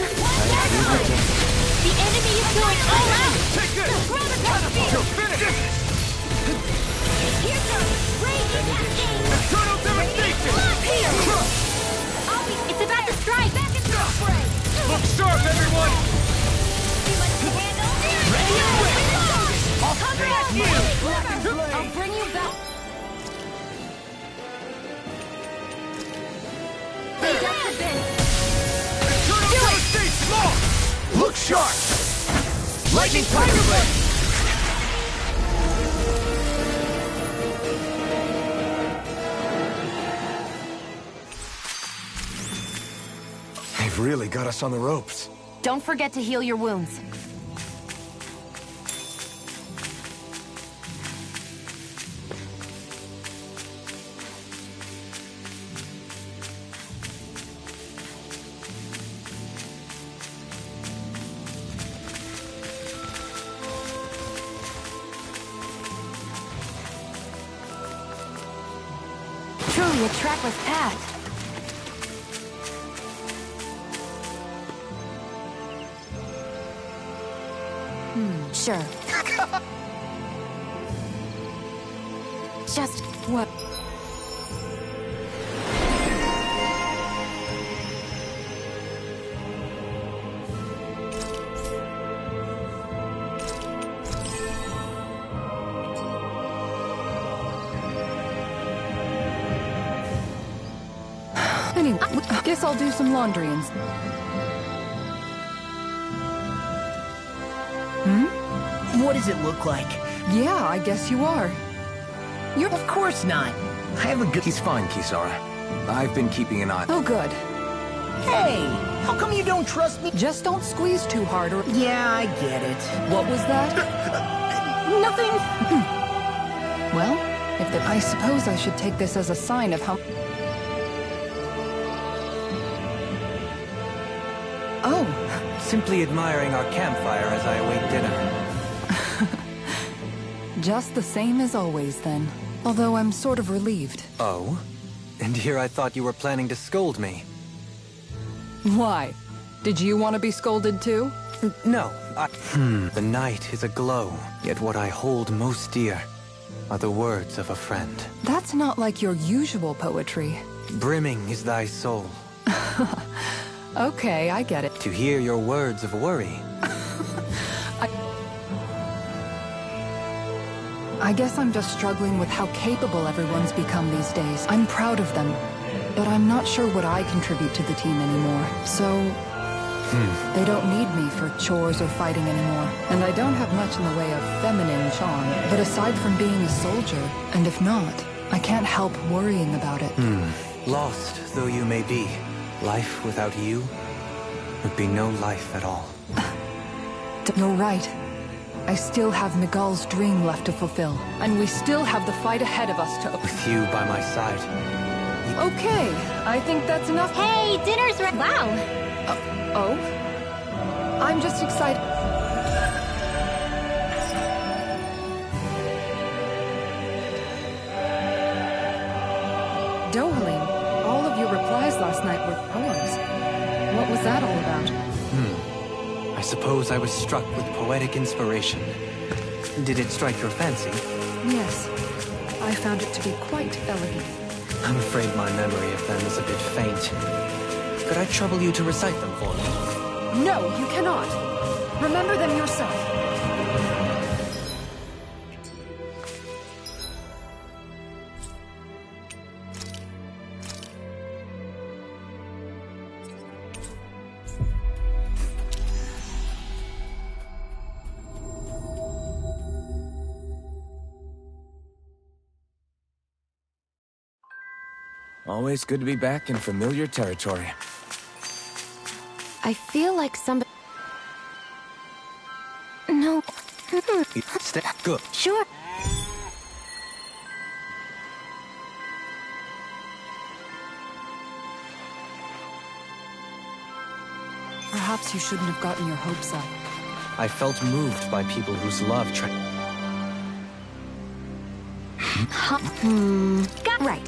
The enemy is going all out! Take this! Gravitas Spear! You're finished! Here comes Raging Cascade! Eternal Devastation! Blood Heal! It's about to strike! Back into the fray! Look sharp, everyone! They just have been. Eternal State small! Look sharp! Lightning Tiger Blade! They've really got us on the ropes. Don't forget to heal your wounds. Truly a trackless path. Sure. Just what? Anyway, guess I'll do some laundry and... What does it look like? Yeah, I guess you are. You're... Of course not. I have a good... He's fine, Kisara. I've been keeping an eye... Oh, good. Hey! How come you don't trust me? Just don't squeeze too hard or... Yeah, I get it. What was that? Nothing. Well, I suppose I should take this as a sign of how... Oh. Simply admiring our campfire as I await dinner. Just the same as always, then. Although I'm sort of relieved. Oh? And here I thought you were planning to scold me. Why? Did you want to be scolded too? No, The night is aglow, yet what I hold most dear are the words of a friend. That's not like your usual poetry. Brimming is thy soul. Okay, I get it. To hear your words of worry. I guess I'm just struggling with how capable everyone's become these days. I'm proud of them, but I'm not sure what I contribute to the team anymore. So, they don't need me for chores or fighting anymore. And I don't have much in the way of feminine charm. But aside from being a soldier, and if not, I can't help worrying about it. Lost though you may be, life without you would be no life at all. You're right. I still have Miguel's dream left to fulfill. And we still have the fight ahead of us to... With you by my side. Okay, I think that's enough. Hey, dinner's ready. Wow. Oh? I'm just excited. Dohalim, all of your replies last night were poems. What was that all about? I suppose I was struck with poetic inspiration. Did it strike your fancy? Yes. I found it to be quite elegant. I'm afraid my memory of them is a bit faint. Could I trouble you to recite them for me? No, you cannot. Remember them yourself. Always good to be back in familiar territory. I feel like somebody... No. Good. Sure. Perhaps you shouldn't have gotten your hopes up. I felt moved by people whose love Got right.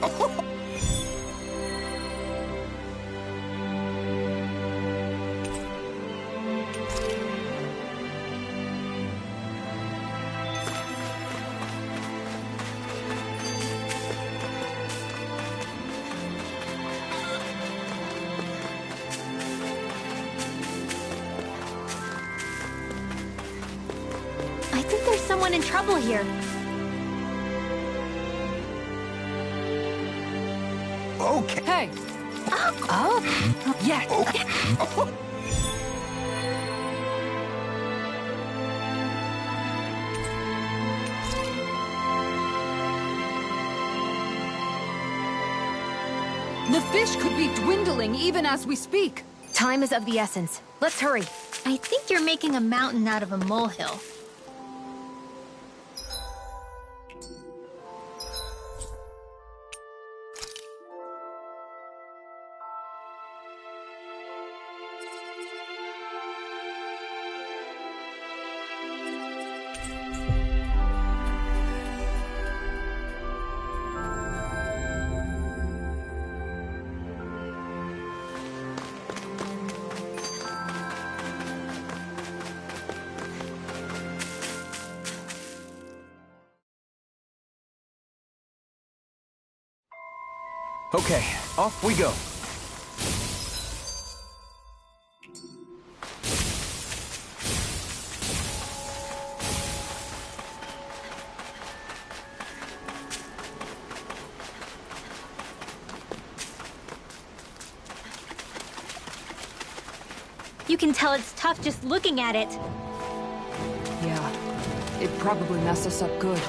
I think there's someone in trouble here. Okay. Hey, Oh, yes. The fish could be dwindling even as we speak. Time is of the essence. Let's hurry. I think you're making a mountain out of a molehill. Okay, off we go. You can tell it's tough just looking at it. Yeah, it'd probably mess us up good.